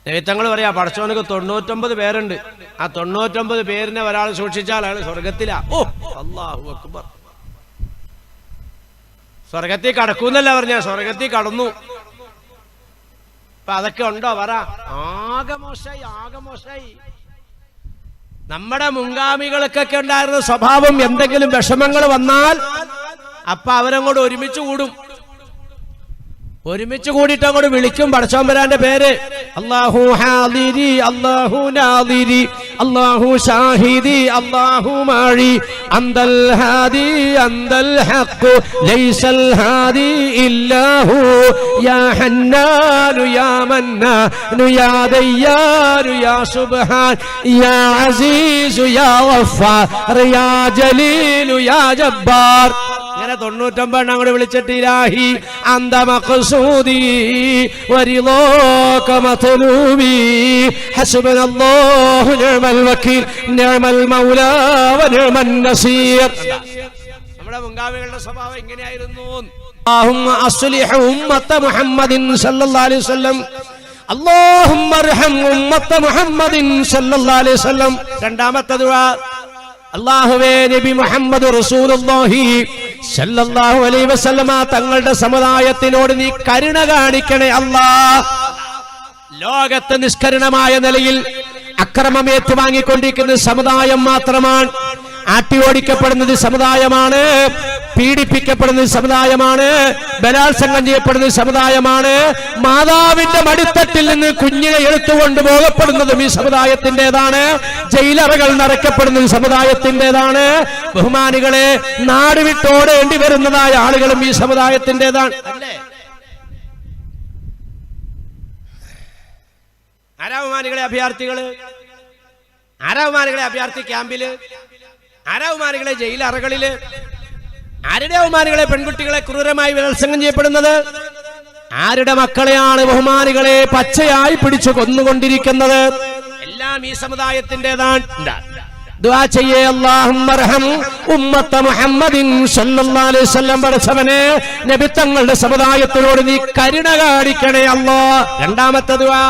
നബിതങ്ങൾ പറയാ പടച്ചവനക്ക് 99 പേരുണ്ട്. ആ 99 പേരിനെ ഒരാൾ സൂക്ഷിച്ചാൽ അയാൾ സ്വർഗത്തിലാ. ഓ അല്ലാഹു അക്ബർ. സ്വർഗത്തിൽ കടക്കൂന്നല്ല പറഞ്ഞ, സ്വർഗത്തിൽ കടന്നു. അപ്പൊ അതൊക്കെ ഉണ്ടോ പറ? ആകെ മോശമായി. നമ്മുടെ മുൻഗാമികൾക്കൊക്കെ ഉണ്ടായിരുന്ന സ്വഭാവം, എന്തെങ്കിലും വിഷമങ്ങൾ വന്നാൽ അപ്പൊ അവരങ്ങോട്ട് ഒരുമിച്ച് കൂടും. ഒരുമിച്ച് കൂടിയിട്ട് അങ്ങോട്ട് വിളിക്കും പടച്ചോമ്പരാന്റെ പേര്. അല്ലാഹു ഹാദിരി, അല്ലാഹു നാദിരി, അല്ലാഹു ഷാഹിദി, അല്ലാഹു മാഴി, അന്തൽ ഹാദി അന്തൽ ഹഖ് ലൈസൽ ഹാദി ഇല്ലാഹു യാ ഹന്നാനു യാ മന്നാനു യാ ദയ്യാനു യാ സുബ്ഹാൻ യാ അസീസു യാ ഗഫാർ യാ ജലീലു യാ ജബ്ബാർ. ഇങ്ങനെ 99 അങ്ങോട്ട് വിളിച്ചിട്ട് ഇലാഹി അന്ത മഖ്സൂദി വരിളാക മത്ലൂബി ഹസ്ബനല്ലാഹു നിഅമൽ വകീൽ നിഅമൽ മൗലാ വനിഅമൻ നസീർ. നമ്മുടെ മുൻഗാമികളുടെ സ്വഭാവം ഇങ്ങനെയായിരുന്നു. അല്ലാഹുമ്മ അസ്ലിഹ് ഉമ്മത മുഹമ്മദിൻ സല്ലല്ലാഹു അലൈഹി വസല്ലം, അല്ലാഹുമ്മ അർഹം ഉമ്മത മുഹമ്മദിൻ സല്ലല്ലാഹു അലൈഹി വസല്ലം. രണ്ടാമത്തെ ദുആ, അല്ലാഹുവേ നബി മുഹമ്മദ് റസൂലുള്ളാഹി സല്ലല്ലാഹു അലൈഹി വസല്ലമ തങ്ങളുടെ സമുദായത്തിനോട് നീ കരുണ കാണിക്കണേ അല്ലാഹ്. ലോകത്ത് നിഷ്കരുണമായ നിലയിൽ അക്രമം ഏറ്റുവാങ്ങിക്കൊണ്ടിരിക്കുന്ന സമുദായം മാത്രമാണ്. ആട്ടി ഓടിക്കപ്പെടുന്നത് സമുദായമാണ്, പീഡിപ്പിക്കപ്പെടുന്ന സമുദായമാണ്, ബലാത്സംഗം ചെയ്യപ്പെടുന്ന സമുദായമാണ്, മാതാവിന്റെ മടിത്തട്ടിൽ നിന്ന് കുഞ്ഞിനെ എടുത്തുകൊണ്ട് പോകപ്പെടുന്നതും ഈ സമുദായത്തിൻ്റെതാണ്, ജയിലറകൾ നിറയ്ക്കപ്പെടുന്ന സമുദായത്തിൻ്റെതാണ്, ബഹുമാനികളെ നാട് വിട്ടോടേണ്ടി വരുന്നതായ ആളുകളും ഈ സമുദായത്തിൻ്റെതാണ്. അല്ലേ? ആരാ ബഹുമാനികളെ അഭയാർത്ഥികള്? ആരാ ബഹുമാനികളെ അഭയാർത്ഥി ക്യാമ്പില്? ആരാ ബഹുമാനികളെ ജയിലറകളില്? ആരുടെ ബഹുമാനികളെ പെൺകുട്ടികളെ ക്രൂരമായി ബലാത്സംഗം ചെയ്യപ്പെടുന്നത്? ആരുടെ മക്കളെയാണ് ബഹുമാനികളെ പച്ചയായി പിടിച്ചു കൊന്നുകൊണ്ടിരിക്കുന്നത്? എല്ലാം ഈ സമുദായത്തിൻ്റെതാണ്. ദുആ ചെയ്യേ, അല്ലാഹുമ്മ അർഹം ഉമ്മത മുഹമ്മദിൻ സല്ലല്ലാഹു അലൈഹി വസല്ലം. പടച്ചവനെ നബി തങ്ങളുടെ സമുദായത്തിനോട് നീ കരുണ കാണിക്കണേ അല്ലാഹ്. രണ്ടാമത്തെ ദുആ,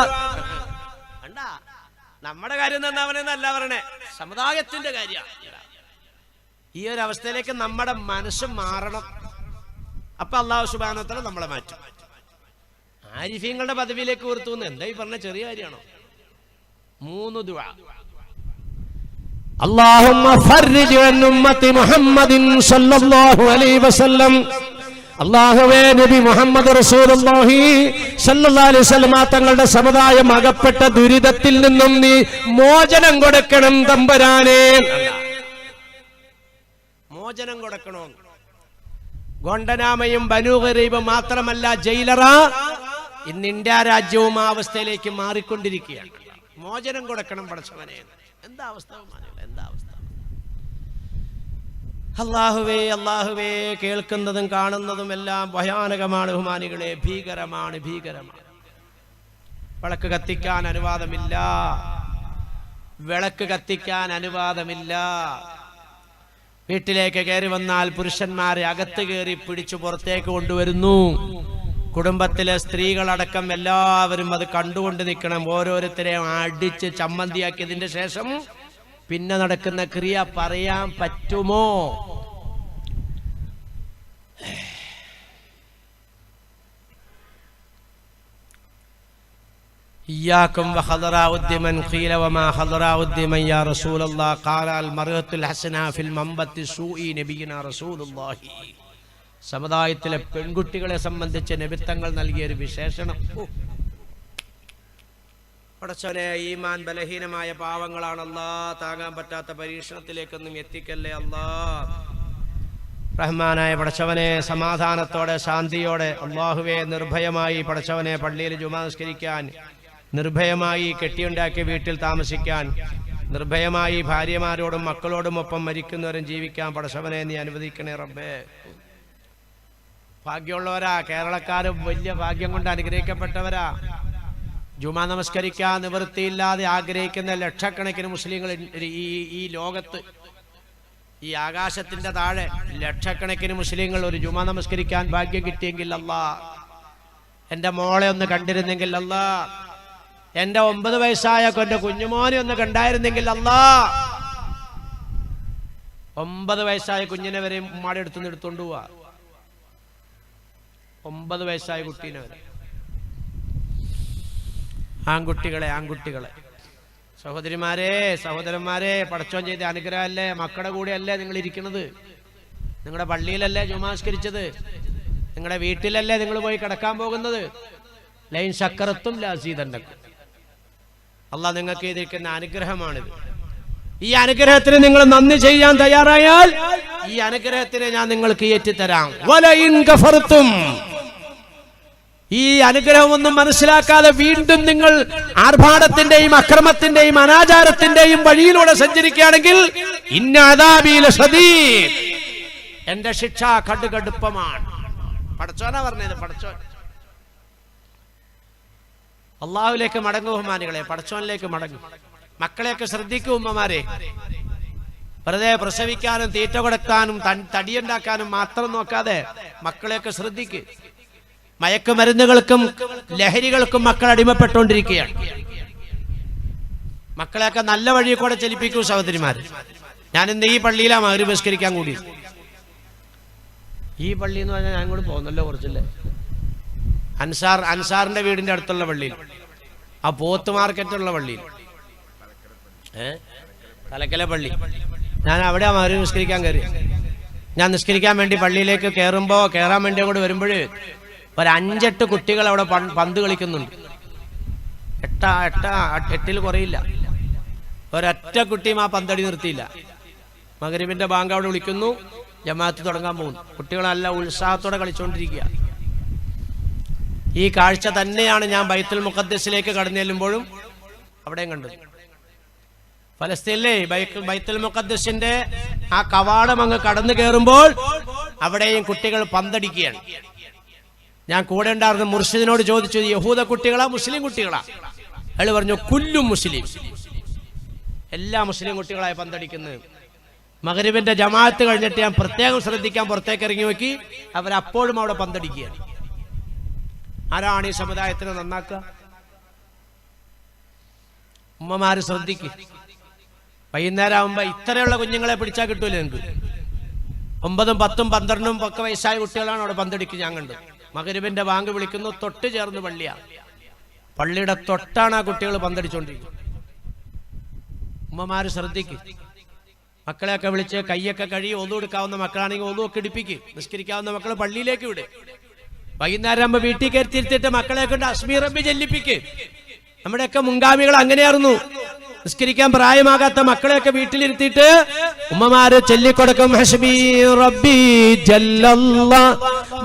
നമ്മുടെ കാര്യം തന്നവനെന്നല്ല പറഞ്ഞേ, സമുദായത്തിന്റെ കാര്യം. ഈ ഒരു അവസ്ഥയിലേക്ക് നമ്മുടെ മനസ്സ് മാറണം. അപ്പൊ അല്ലാഹു സുബ്ഹാനഹു വ തആല നമ്മളെ മാറ്റും. ആരിഫീങ്ങളുടെ പദവിയിലേക്ക് ഉയർത്തുന്നു. എന്താ ഈ പറഞ്ഞ ചെറിയ കാര്യമാണോ? 3 ദുആ. അല്ലാഹുമ്മ ഫർരിജ് അൻ ഉമ്മത്തി മുഹമ്മദിൻ സല്ലല്ലാഹു അലൈഹി വസല്ലം. അല്ലാഹുവേ നബി മുഹമ്മദ് റസൂലുള്ളാഹി സല്ലല്ലാഹു അലൈഹി വസല്ലം തങ്ങളുടെ സമുദായം അകപ്പെട്ട ദുരിതത്തിൽ നിന്നും നീ മോചനം കൊടുക്കണം തമ്പുരാനേ. മോചനം കൊടുക്കണോ? ഗോണ്ടനാമയും ബനൂ ഖറീബും മാത്രമല്ല ജയിലറ, ഇന്ന് ഇന്ത്യ രാജ്യവും ആ അവസ്ഥയിലേക്ക് മാറിക്കൊണ്ടിരിക്കുകയാണ്. മോചനം കൊടുക്കണം പടച്ചവനെ. എന്താ അവസ്ഥ? എന്താ അവസ്ഥ? അല്ലാഹുവേ, അല്ലാഹുവേ, കേൾക്കുന്നതും കാണുന്നതും എല്ലാം ഭയാനകമാണ് ബഹുമാനികളെ. ഭീകരമാണ്. വിളക്ക് കത്തിക്കാൻ അനുവാദമില്ല. വിളക്ക് കത്തിക്കാൻ അനുവാദമില്ല. വീട്ടിലേക്ക് കയറി വന്നാൽ പുരുഷന്മാരെ അകത്ത് കയറി പിടിച്ചു പുറത്തേക്ക് കൊണ്ടുവരുന്നു. കുടുംബത്തിലെ സ്ത്രീകളടക്കം എല്ലാവരും അത് കണ്ടുകൊണ്ട് നിൽക്കണം. ഓരോരുത്തരെയും അടിച്ച് ചമ്മന്തിയാക്കിയതിന്റെ ശേഷം പിന്നെ നടക്കുന്ന ക്രിയ പറയാൻ പറ്റുമോ? إياكم وخضراء الدمن قيل وما خضراء الدمن يا رسول الله قال المرأة الحسنى في المنبت السوء نبينا رسول الله. സമുദായത്തിലെ പെൺകുട്ടികളെ സംബന്ധിച്ച് നബിത്തങ്ങൾ നൽകിയ ഒരു വിശേഷണം. പടച്ചവനെ, ഈമാൻ ബലഹീനമായ പാവങ്ങളാണ് അല്ലാ. താങ്ങാൻ പറ്റാത്ത പരീക്ഷണത്തിലേക്കൊന്നും എത്തിക്കല്ലേ അല്ലാ. റഹ്മാനായ പടച്ചവനെ, സമാധാനത്തോടെ ശാന്തിയോടെ അല്ലാഹുവേ നിർഭയമായി പടച്ചവനെ പള്ളിയിൽ ജുമാ നിസ്കരിക്കാൻ, നിർഭയമായി കെട്ടിയുണ്ടാക്കിയ വീട്ടിൽ താമസിക്കാൻ, നിർഭയമായി ഭാര്യമാരോടും മക്കളോടും ഒപ്പം മരിക്കുന്നവരും ജീവിക്കാൻ പടച്ചവനെ നീ അനുവദിക്കണേ റബ്ബേ. ഭാഗ്യമുള്ളവരാ കേരളക്കാരും, വലിയ ഭാഗ്യം കൊണ്ട് അനുഗ്രഹിക്കപ്പെട്ടവരാ. ജുമാ നമസ്കരിക്കാൻ നിവൃത്തിയില്ലാതെ ആഗ്രഹിക്കുന്ന ലക്ഷക്കണക്കിന് മുസ്ലിങ്ങൾ ഈ ലോകത്ത്, ഈ ആകാശത്തിന്റെ താഴെ ലക്ഷക്കണക്കിന് മുസ്ലിങ്ങൾ ഒരു ജുമാ നമസ്കരിക്കാൻ ഭാഗ്യം കിട്ടിയെങ്കിൽ അല്ലാ, എൻ്റെ മോളെ ഒന്ന് കണ്ടിരുന്നെങ്കിൽ അല്ലാ, എൻ്റെ 9 വയസ്സായ എൻ്റെ കുഞ്ഞുമോനെ ഒന്ന് കണ്ടായിരുന്നെങ്കിൽ അല്ലാ. 9 വയസ്സായ കുഞ്ഞിനെ വരെ ഉമ്മാടെ അടുത്തുനിന്ന് എടുത്തോണ്ട് പോവാ. 9 വയസ്സായ കുട്ടീനെ വരെ. ആൺകുട്ടികളെ സഹോദരിമാരെ, സഹോദരന്മാരെ, പടച്ചോൻ ചെയ്ത അനുഗ്രഹമല്ലേ, മക്കളുടെ കൂടെയല്ലേ നിങ്ങൾ ഇരിക്കുന്നത്? നിങ്ങളുടെ പള്ളിയിലല്ലേ ജുമാസ്കരിച്ചത്? നിങ്ങളുടെ വീട്ടിലല്ലേ നിങ്ങൾ പോയി കിടക്കാൻ പോകുന്നത്? ലൈൻ ശക്കറത്തും ലാസീതണ്ടക്കും. അള്ളാഹ് നിങ്ങൾക്ക് ചെയ്തിരിക്കുന്ന അനുഗ്രഹമാണിത്. ഈ അനുഗ്രഹത്തിന് നിങ്ങൾ നന്ദി ചെയ്യാൻ തയ്യാറായാൽ ഈ അനുഗ്രഹത്തിനെ ഞാൻ നിങ്ങൾക്ക് ഏറ്റിത്തരാം. വലയിൻ കഫർത്തും, ഈ അനുഗ്രഹമൊന്നും മനസ്സിലാക്കാതെ വീണ്ടും നിങ്ങൾ ആർഭാടത്തിന്റെയും അക്രമത്തിന്റെയും അനാചാരത്തിന്റെയും വഴിയിലൂടെ സഞ്ചരിക്കുകയാണെങ്കിൽ ഇന്ന അദാബി ലശദീദ്, എന്റെ ശിക്ഷ കടുകടുപ്പമാണ്. പടച്ചോനാ പറഞ്ഞത്. പടച്ചോൻ അള്ളാഹുവിലേക്ക് മടങ്ങും ബഹുമാനികളെ, പടച്ചോനിലേക്ക് മടങ്ങും. മക്കളെയൊക്കെ ശ്രദ്ധിക്കും ഉമ്മമാരെ. വെറുതെ പ്രസവിക്കാനും തീറ്റ കൊടുക്കാനും തടിയുണ്ടാക്കാനും മാത്രം നോക്കാതെ മക്കളെയൊക്കെ ശ്രദ്ധിക്കുക. മയക്കുമരുന്നുകൾക്കും ലഹരികൾക്കും മക്കൾ അടിമപ്പെട്ടുകൊണ്ടിരിക്കുകയാണ്. മക്കളെയൊക്കെ നല്ല വഴി കൂടെ ചലിപ്പിക്കൂ സഹോദരിമാര്. ഞാൻ ഇന്ന് ഈ പള്ളിയിലാണ് മഗ്‌രിബ് നിസ്കരിക്കാൻ കൂടി. ഈ പള്ളി എന്ന് പറഞ്ഞാൽ ഞാൻ കൂടി പോകുന്നല്ലോ കുറച്ചല്ലേ, അൻസാറിന്റെ വീടിന്റെ അടുത്തുള്ള പള്ളിയിൽ, ആ പോത്ത് മാർക്കറ്റുള്ള പള്ളിയിൽ, തലക്കലെ പള്ളി. ഞാൻ അവിടെ മഗ്‌രിബ് നിസ്കരിക്കാൻ കയറി. ഞാൻ നിസ്കരിക്കാൻ വേണ്ടി പള്ളിയിലേക്ക് കയറാൻ വേണ്ടി അങ്ങോട്ട് വരുമ്പോൾ ഒരു 5-8 കുട്ടികൾ അവിടെ പന്ത് കളിക്കുന്നുണ്ട്. 8 കുറയില്ല. ഒരൊറ്റ കുട്ടിയും ആ പന്തടി നിർത്തിയില്ല. മഗ്‌രിബിന്റെ ബാങ്ക് അവിടെ വിളിക്കുന്നു, ജമാഅത്ത് തുടങ്ങാൻ പോകുന്നു. കുട്ടികൾ നല്ല ഉത്സാഹത്തോടെ കളിച്ചുകൊണ്ടിരിക്കുക. ഈ കാഴ്ച തന്നെയാണ് ഞാൻ ബൈത്തുൽ മുഖദ്ദസിലേക്ക് കടന്നു ചെല്ലുമ്പോഴും അവിടെയും കണ്ടത്. ഫലസ്തീനിലെ ബൈത്തുൽ മുഖദ്ദസിന്റെ ആ കവാടം അങ്ങ് കടന്നു കയറുമ്പോൾ അവിടെയും കുട്ടികൾ പന്തടിക്കുകയാണ്. ഞാൻ കൂടെ ഉണ്ടായിരുന്ന മുർഷിദിനോട് ചോദിച്ചു, യഹൂദ കുട്ടികളാ മുസ്ലിം കുട്ടികളാ? അയാൾ പറഞ്ഞു കുല്ലും മുസ്ലിം, എല്ലാ മുസ്ലിം കുട്ടികളായി പന്തടിക്കുന്നത്. മഗ്‌രിബിന്റെ ജമാഅത്ത് കഴിഞ്ഞിട്ട് ഞാൻ പ്രത്യേകം ശ്രദ്ധിക്കാൻ പുറത്തേക്ക് ഇറങ്ങി നോക്കി, അവരപ്പോഴും അവിടെ പന്തടിക്കുകയാണ്. ആരാണ് ഈ സമുദായത്തിനെ നന്നാക്കുക? ഉമ്മമാര് ശ്രദ്ധിക്കുക. വൈകുന്നേരം ആകുമ്പോ ഇത്രയുള്ള കുഞ്ഞുങ്ങളെ പിടിച്ചാൽ കിട്ടൂല നിങ്ങൾക്ക്. 9, 10, 12 ഒക്കെ വയസ്സായ കുട്ടികളാണ് അവിടെ പന്തടിക്കുക. ഞാൻ കണ്ടു. മഗ്‌രിബിന്റെ ബാങ്ക് വിളിക്കുന്നു, തൊട്ട് ചേർന്ന് പള്ളിയാ. പള്ളിയുടെ തൊട്ടാണ് ആ കുട്ടികൾ പന്തടിച്ചോണ്ടിരിക്കുന്നത്. ഉമ്മമാര് ശ്രദ്ധിക്കും. മക്കളെയൊക്കെ വിളിച്ച് കൈയൊക്കെ കഴുകി ഒതു എടുക്കാവുന്ന മക്കളാണെങ്കിൽ ഒതുവൊക്കെ ഇടിപ്പിക്കും. നിസ്കരിക്കാവുന്ന മക്കൾ പള്ളിയിലേക്ക് വിട്. വൈകുന്നേരം ആകുമ്പോൾ വീട്ടിൽ കയറ്റിയിരുത്തിട്ട് മക്കളെ കൊണ്ട് അസ്മീ റബ്ബി ചെല്ലിപ്പിക്ക്. നമ്മുടെയൊക്കെ മുൻഗാമികൾ അങ്ങനെയായിരുന്നു. നിസ്കരിക്കാൻ പ്രായമാകാത്ത മക്കളെയൊക്കെ വീട്ടിലിരുത്തിയിട്ട് ഉമ്മമാര് ചൊല്ലിക്കൊടുക്കും, ഹസ്ബി റബ്ബി ജല്ലല്ലാഹ്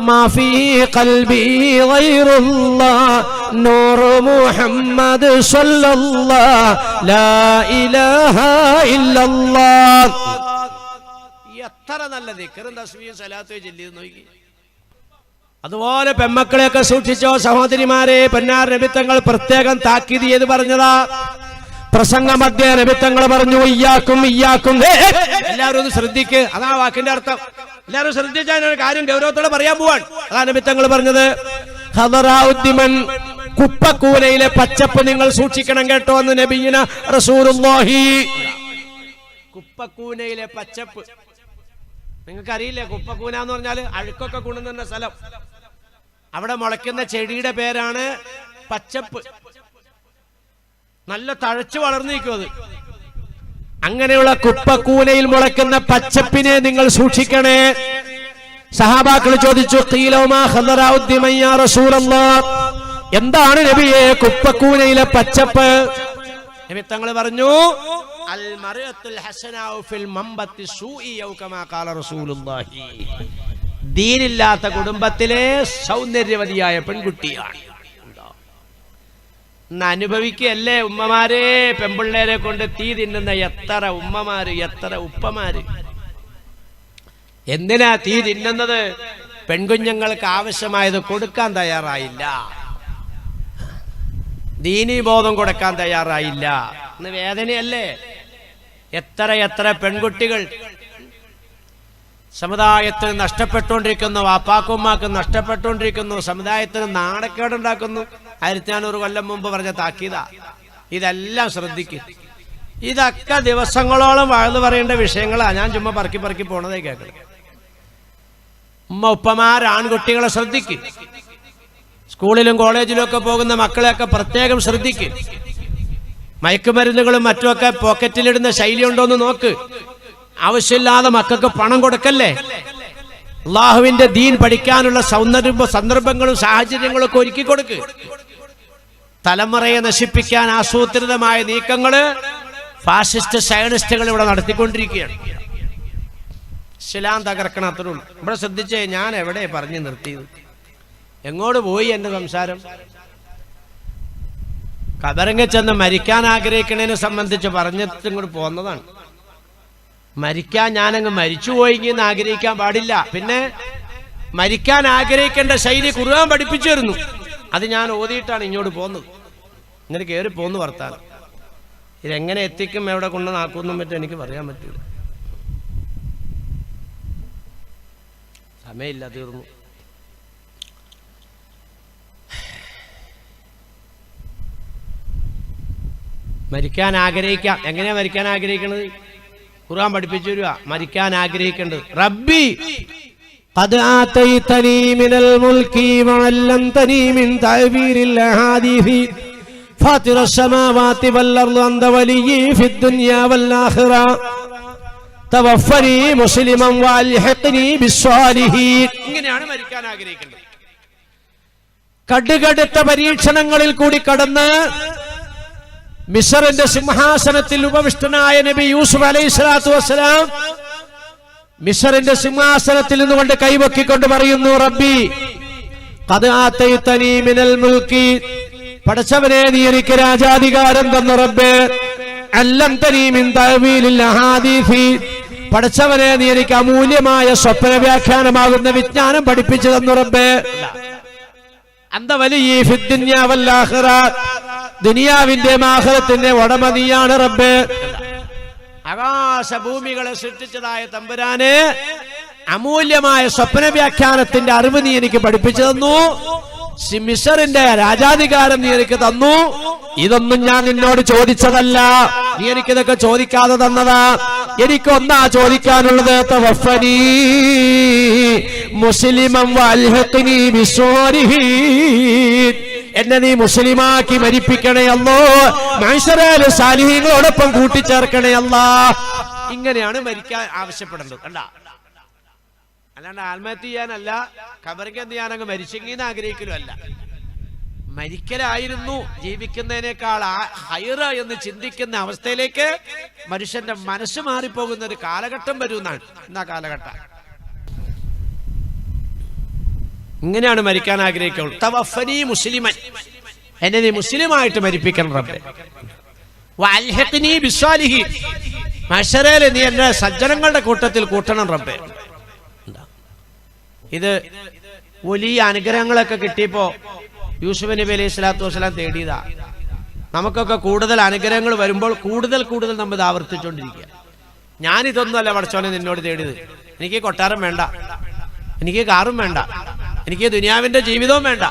മാ ഫീ ഖൽബി ഗൈറുല്ലാഹ് നൂറു മുഹമ്മദ് സ്വല്ലല്ലാഹ് ലാ ഇലാഹ ഇല്ലല്ലാഹ്. എത്ര നല്ല ദിക്റും തസ്ബീഹും സലാത്തും ചൊല്ലിയത് നോക്കി. അതുപോലെ പെമ്മക്കളെയൊക്കെ സൂക്ഷിച്ചോ സഹോദരിമാരെ. പൊന്നാർ നബി തങ്ങൾ പ്രത്യേകം താക്കീത് ചെയ്ത് പറഞ്ഞതാ. പ്രസംഗ മധ്യ നബി തങ്ങൾ പറഞ്ഞു, ഇയ്യാക്കും ഇയ്യാക്കും, എല്ലാവരും ഒന്ന് ശ്രദ്ധിക്ക്. അതാ വാക്കിന്റെ അർത്ഥം. എല്ലാവരും ശ്രദ്ധിച്ചാൽ ഒരു കാര്യം ഗൗരവത്തോടെ പറയാൻ പോവാൻ. അതാ നബി തങ്ങൾ പറഞ്ഞത്, ഖദറാഉദ്ദിമൻ, കുപ്പക്കൂനയിലെ പച്ചപ്പ് നിങ്ങൾ സൂക്ഷിക്കണം കേട്ടോ എന്ന് നബിയിന റസൂലുള്ളാഹി. കുപ്പക്കൂനയിലെ പച്ചപ്പ് നിങ്ങൾക്കറിയില്ലേ? കുപ്പക്കൂന എന്ന് പറഞ്ഞാൽ അഴുക്കൊക്കെ കൊണ്ടുവന്ന സ്ഥലം. അവിടെ മുളയ്ക്കുന്ന ചെടിയുടെ പേരാണ് പച്ചപ്പ്. നല്ല തഴച്ചു വളർന്നു നിൽക്കും അത്. അങ്ങനെയുള്ള കുപ്പക്കൂനയിൽ മുളയ്ക്കുന്ന പച്ചപ്പിനെ നിങ്ങൾ സൂക്ഷിക്കണേ. സഹാബാക്കൾ ചോദിച്ചു, ഖീലൗമാ ഖദറാഉദ്ദിമൻ യാ റസൂലല്ലാഹ്, എന്താണ് നബിയെ കുപ്പക്കൂനയിലെ പച്ചപ്പ്? നബി തങ്ങൾ പറഞ്ഞു, അൽ മർഅത്തുൽ ഹസനാഉ ഫിൽ മംബത്തി സൂഇ ഔ കമാ ഖാല റസൂലുള്ളാഹി. ദീനില്ലാത്ത കുടുംബത്തിലെ സൗന്ദര്യവതിയായ പെൺകുട്ടിയാണ്. അനുഭവിക്കല്ലേ ഉമ്മമാരെ, പെമ്പിള്ളേരെ കൊണ്ട് തീ തിന്നുന്ന എത്ര ഉമ്മമാര്, എത്ര ഉപ്പമാര്. എന്തിനാ തീ തിന്നുന്നത്? പെൺകുഞ്ഞുങ്ങൾക്ക് ആവശ്യമായത് കൊടുക്കാൻ തയ്യാറായില്ല, ദീനീബോധം കൊടുക്കാൻ തയ്യാറായില്ല. ഇന്ന് വേദനയല്ലേ? എത്ര എത്ര പെൺകുട്ടികൾ സമുദായത്തിന് നഷ്ടപ്പെട്ടുകൊണ്ടിരിക്കുന്നു, വാപ്പാക്കുമ്മാക്കും നഷ്ടപ്പെട്ടുകൊണ്ടിരിക്കുന്നു, സമുദായത്തിന് നാണക്കേടുണ്ടാക്കുന്നു. 1400 കൊല്ലം മുമ്പ് പറഞ്ഞ താക്കീത. ഇതെല്ലാം ശ്രദ്ധിക്കും. ഇതൊക്കെ ദിവസങ്ങളോളം വാഴ്ന്നു പറയേണ്ട വിഷയങ്ങളാ. ഞാൻ ചുമ്മാ പറക്കി പറക്കി പോണതേ കേൾക്കണം. ഉമ്മ ഉപ്പമാർ ആൺകുട്ടികളെ ശ്രദ്ധിക്കും. സ്കൂളിലും കോളേജിലും ഒക്കെ പോകുന്ന മക്കളെയൊക്കെ പ്രത്യേകം ശ്രദ്ധിക്കും. മയക്കുമരുന്നുകളും മറ്റുമൊക്കെ പോക്കറ്റിലിടുന്ന ശൈലി ഉണ്ടോന്ന് നോക്ക്. ആവശ്യമില്ലാതെ മക്കൾക്ക് പണം കൊടുക്കല്ലേ. അള്ളാഹുവിന്റെ ദീൻ പഠിക്കാനുള്ള സന്ദർഭങ്ങളും സാഹചര്യങ്ങളും ഒക്കെ ഒരുക്കി കൊടുക്ക്. തലമുറയെ നശിപ്പിക്കാൻ ആസൂത്രിതമായ നീക്കങ്ങള് ഫാസിസ്റ്റ് സയനിസ്റ്റുകൾ ഇവിടെ നടത്തിക്കൊണ്ടിരിക്കുകയാണ്. ഇസ്ലാം തകർക്കണം, അത്രേ ഉള്ളൂ. ഇവിടെ ശ്രദ്ധിച്ചേ, ഞാൻ എവിടെ പറഞ്ഞു നിർത്തിയത്? എങ്ങോട്ട് പോയി എന്റെ സംസാരം? കബറിങ്ങ ചെന്ന് മരിക്കാൻ ആഗ്രഹിക്കുന്നതിനെ സംബന്ധിച്ച് പറഞ്ഞിട്ട് ഇങ്ങോട്ട് പോന്നതാണ്. മരിക്കാൻ ഞാനങ്ങ് മരിച്ചുപോയെന്ന് ആഗ്രഹിക്കാൻ പാടില്ല. പിന്നെ മരിക്കാൻ ആഗ്രഹിക്കേണ്ട ശൈലി ഖുർആൻ പഠിപ്പിച്ചു തരുന്നു. അത് ഞാൻ ഓതിയിട്ടാണ് ഇങ്ങോട്ട് പോകുന്നത്. ഇങ്ങനെ കയറി പോന്നു വർത്താനം. ഇതെങ്ങനെ എത്തിക്കും, എവിടെ കൊണ്ട് നാക്കുന്നും പറ്റും എനിക്ക് പറയാൻ പറ്റില്ല. സമയമില്ല, തീർന്നു. മരിക്കാൻ ആഗ്രഹിക്കാം. എങ്ങനെയാ മരിക്കാൻ ആഗ്രഹിക്കണത്? ഖുർആൻ പഠിപ്പിച്ചു തരുക. മരിക്കാൻ ആഗ്രഹിക്കേണ്ടത് റബ്ബി ഖദ് ആതൈതനി മിനൽ മുൽക്കി വഅല്ലംതനി മിൻ തഅവീരിൽ അഹാദീസി ഫാത്തിറസ് സമാവാതി വൽ അർളി അൻത വലിയ്യി ഫിദ് ദുനിയാ വൽ ആഖിറ തവഫനി മുസ്ലിമൻ വഅൽഹിഖ്നി ബിസ്സാലിഹീൻ. ഇങ്ങനെയാണ് മരിക്കാൻ ആഗ്രഹിക്കേണ്ടത്. കടുകടുത്ത പരീക്ഷണങ്ങളിൽ കൂടി കടന്ന് മിസ്റിന്റെ സിംഹാസനത്തിൽ ഉപവിഷ്ടനായ നബി യൂസുഫ് അലൈഹിസ്സലാത്തു വസ്സലാം മിസ്റിന്റെ സിംഹാസനത്തിൽ നിന്നുകൊണ്ട് കൈവക്കിക്കൊണ്ട് പറയുന്നു, റബ്ബി ഖദ് ആതൈതനി മിനൽ മുൽക്കി, പടച്ചവനെ നീ എനിക്ക് രാജാധികാരം തന്നു റബ്ബേ. അല്ലംതനി മിൻ തഅവീലിൽ അഹാദീസി, പടച്ചവനെ നീ എനിക്ക് അമൂല്യമായ സ്വപ്ന വ്യാഖ്യാനമാകുന്ന വിജ്ഞാനം പഠിപ്പിച്ചു തന്നു റബ്ബേ. അന്ത വലിയ്യി ഫിദ് ദുനിയാ വൽ ആഖിറ, ദുനിയാവിന്റെ ആഖിറത്തിന്റെ ഉടമ നീയാണ് റബ്ബേ. ആകാശഭൂമികളെ സൃഷ്ടിച്ചതായ തമ്പുരാനെ, അമൂല്യമായ സ്വപ്ന വ്യാഖ്യാനത്തിന്റെ അറിവ് നീ എനിക്ക് പഠിപ്പിച്ചു തന്നു. മിസ്റിന്റെ രാജാധികാരം നീ എനിക്ക് തന്നു. ഇതൊന്നും ഞാൻ നിന്നോട് ചോദിച്ചതല്ല, നീ എനിക്കിതൊക്കെ ചോദിക്കാതെ തന്നതാ. എനിക്കൊന്നാ ചോദിക്കാനുള്ളത്, തവഫനി മുസ്ലിമൻ വഅൽഹിഖ്നി ബിസ്സാലിഹീൻ, എന്നെ നീ മുസ്ലിമാക്കി മരിപ്പിക്കണേ അല്ലോ, മഹ്ശറിലെ സാലിഹീങ്ങളോടൊപ്പം കൂട്ടിച്ചേർക്കണേ അല്ലാ. ഇങ്ങനെയാണ് മരിക്കാൻ ആവശ്യപ്പെടുന്നത്. കണ്ട, അല്ലാണ്ട് ആത്മഹത്യ ചെയ്യാനല്ല, ഖബറിക്ക് എന്ത് ചെയ്യാനങ്ങ് മരിച്ചെങ്കിന്ന് ആഗ്രഹിക്കലുമല്ല. മരിക്കലായിരുന്നു ജീവിക്കുന്നതിനേക്കാൾ ഹൈറ എന്ന് ചിന്തിക്കുന്ന അവസ്ഥയിലേക്ക് മനുഷ്യന്റെ മനസ്സ് മാറിപ്പോകുന്ന ഒരു കാലഘട്ടം വരുമെന്നാണ് ഇന്നാ കാലഘട്ടം. ഇങ്ങനെയാണ് മരിക്കാൻ ആഗ്രഹിക്കുള്ളൂ. തവഫനി മുസ്ലിമൻ, എന്നെ നീ മുസ്ലിമായിട്ട് മരിപ്പിക്കണം റബ്ബേ. വഅൽഹിഖ്നി ബിസ്സാലിഹീൻ, മഹ്ശറിൽ നീ എന്നെ സജ്ജനങ്ങളുടെ കൂട്ടത്തിൽ കൂട്ടണം റബ്ബേ. ഇത് വലിയ അനുഗ്രഹങ്ങളൊക്കെ കിട്ടിയപ്പോ യൂസുഫ് നബി അലൈഹി സ്വലാത്തു വസ്സലാം തേടിയതാ. നമുക്കൊക്കെ കൂടുതൽ അനുഗ്രഹങ്ങൾ വരുമ്പോൾ കൂടുതൽ കൂടുതൽ നമ്മൾ ആവർത്തിച്ചുകൊണ്ടിരിക്കുക. ഞാനിതൊന്നുമല്ല പടച്ചോനെ നിന്നോട് തേടിയത്. എനിക്ക് കൊട്ടാരം വേണ്ട, എനിക്ക് കാറും വേണ്ട, എനിക്ക് ദുനിയാവിന്റെ ജീവിതവും വേണ്ട,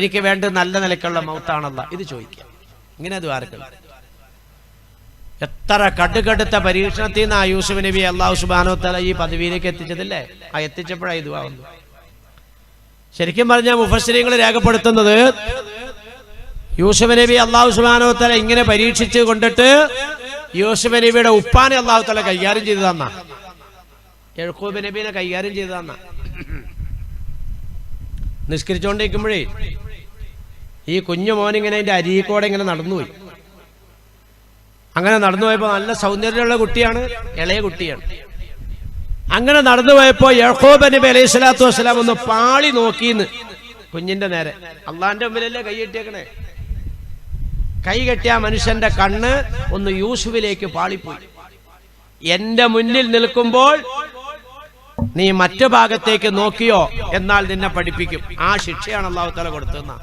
എനിക്ക് വേണ്ട നല്ല നിലക്കുള്ള മൗത്താണല്ല, ഇത് ചോദിക്കുക. ഇങ്ങനെ ദ്വാരക്കൾ. എത്ര കടുകടുത്ത പരീക്ഷണത്തിൽ നിന്ന് ആ യൂസുഫ് നബി അല്ലാഹു സുബ്ഹാനഹു വ തആല ഈ പദവിയിലേക്ക് എത്തിച്ചതില്ലേ? ആ എത്തിച്ചപ്പോഴാണ് ഇതുവാ വന്നു. ശരിക്കും പറഞ്ഞാൽ മുഫസ്സിരീങ്ങൾ രേഖപ്പെടുത്തുന്നത്, യൂസുഫ് നബി അല്ലാഹു സുബ്ഹാനഹു വ തആല ഇങ്ങനെ പരീക്ഷിച്ച് കൊണ്ടിട്ട് യൂസുഫ് നബിയുടെ ഉപ്പാനെ അല്ലാഹു തആല കൈകാര്യം ചെയ്തു തന്ന, യഅ്ഖൂബ് നബിനെ കൈകാര്യം ചെയ്തു തന്ന. നിസ്കരിച്ചുകൊണ്ടിരിക്കുമ്പോഴേ ഈ കുഞ്ഞു മോനിങ്ങനെ അതിന്റെ അരിയിൽക്കൂടെ ഇങ്ങനെ നടന്നുപോയി. അങ്ങനെ നടന്നു പോയപ്പോ നല്ല സൗന്ദര്യമുള്ള കുട്ടിയാണ്, ഇളയ കുട്ടിയാണ്. അങ്ങനെ നടന്നു പോയപ്പോ യഅ്ഖൂബ് നബി അലൈഹി സ്വലാത്തു വസ്സലാം ഒന്ന് പാളി നോക്കിന്ന് കുഞ്ഞിന്റെ നേരെ. അള്ളാന്റെ മുമ്പിലല്ലേ കൈയ്യട്ടിയേക്കണേ. കൈകെട്ടിയ മനുഷ്യന്റെ കണ്ണ് ഒന്ന് യൂസുഫിലേക്ക് പാളിപ്പോയി. എന്റെ മുന്നിൽ നിൽക്കുമ്പോൾ നീ മറ്റു ഭാഗത്തേക്ക് നോക്കിയോ എന്നാൽ നിന്നെ പഠിപ്പിക്കും. ആ ശിക്ഷയാണ് അല്ലാഹു തആല കൊടുത്തതെന്ന.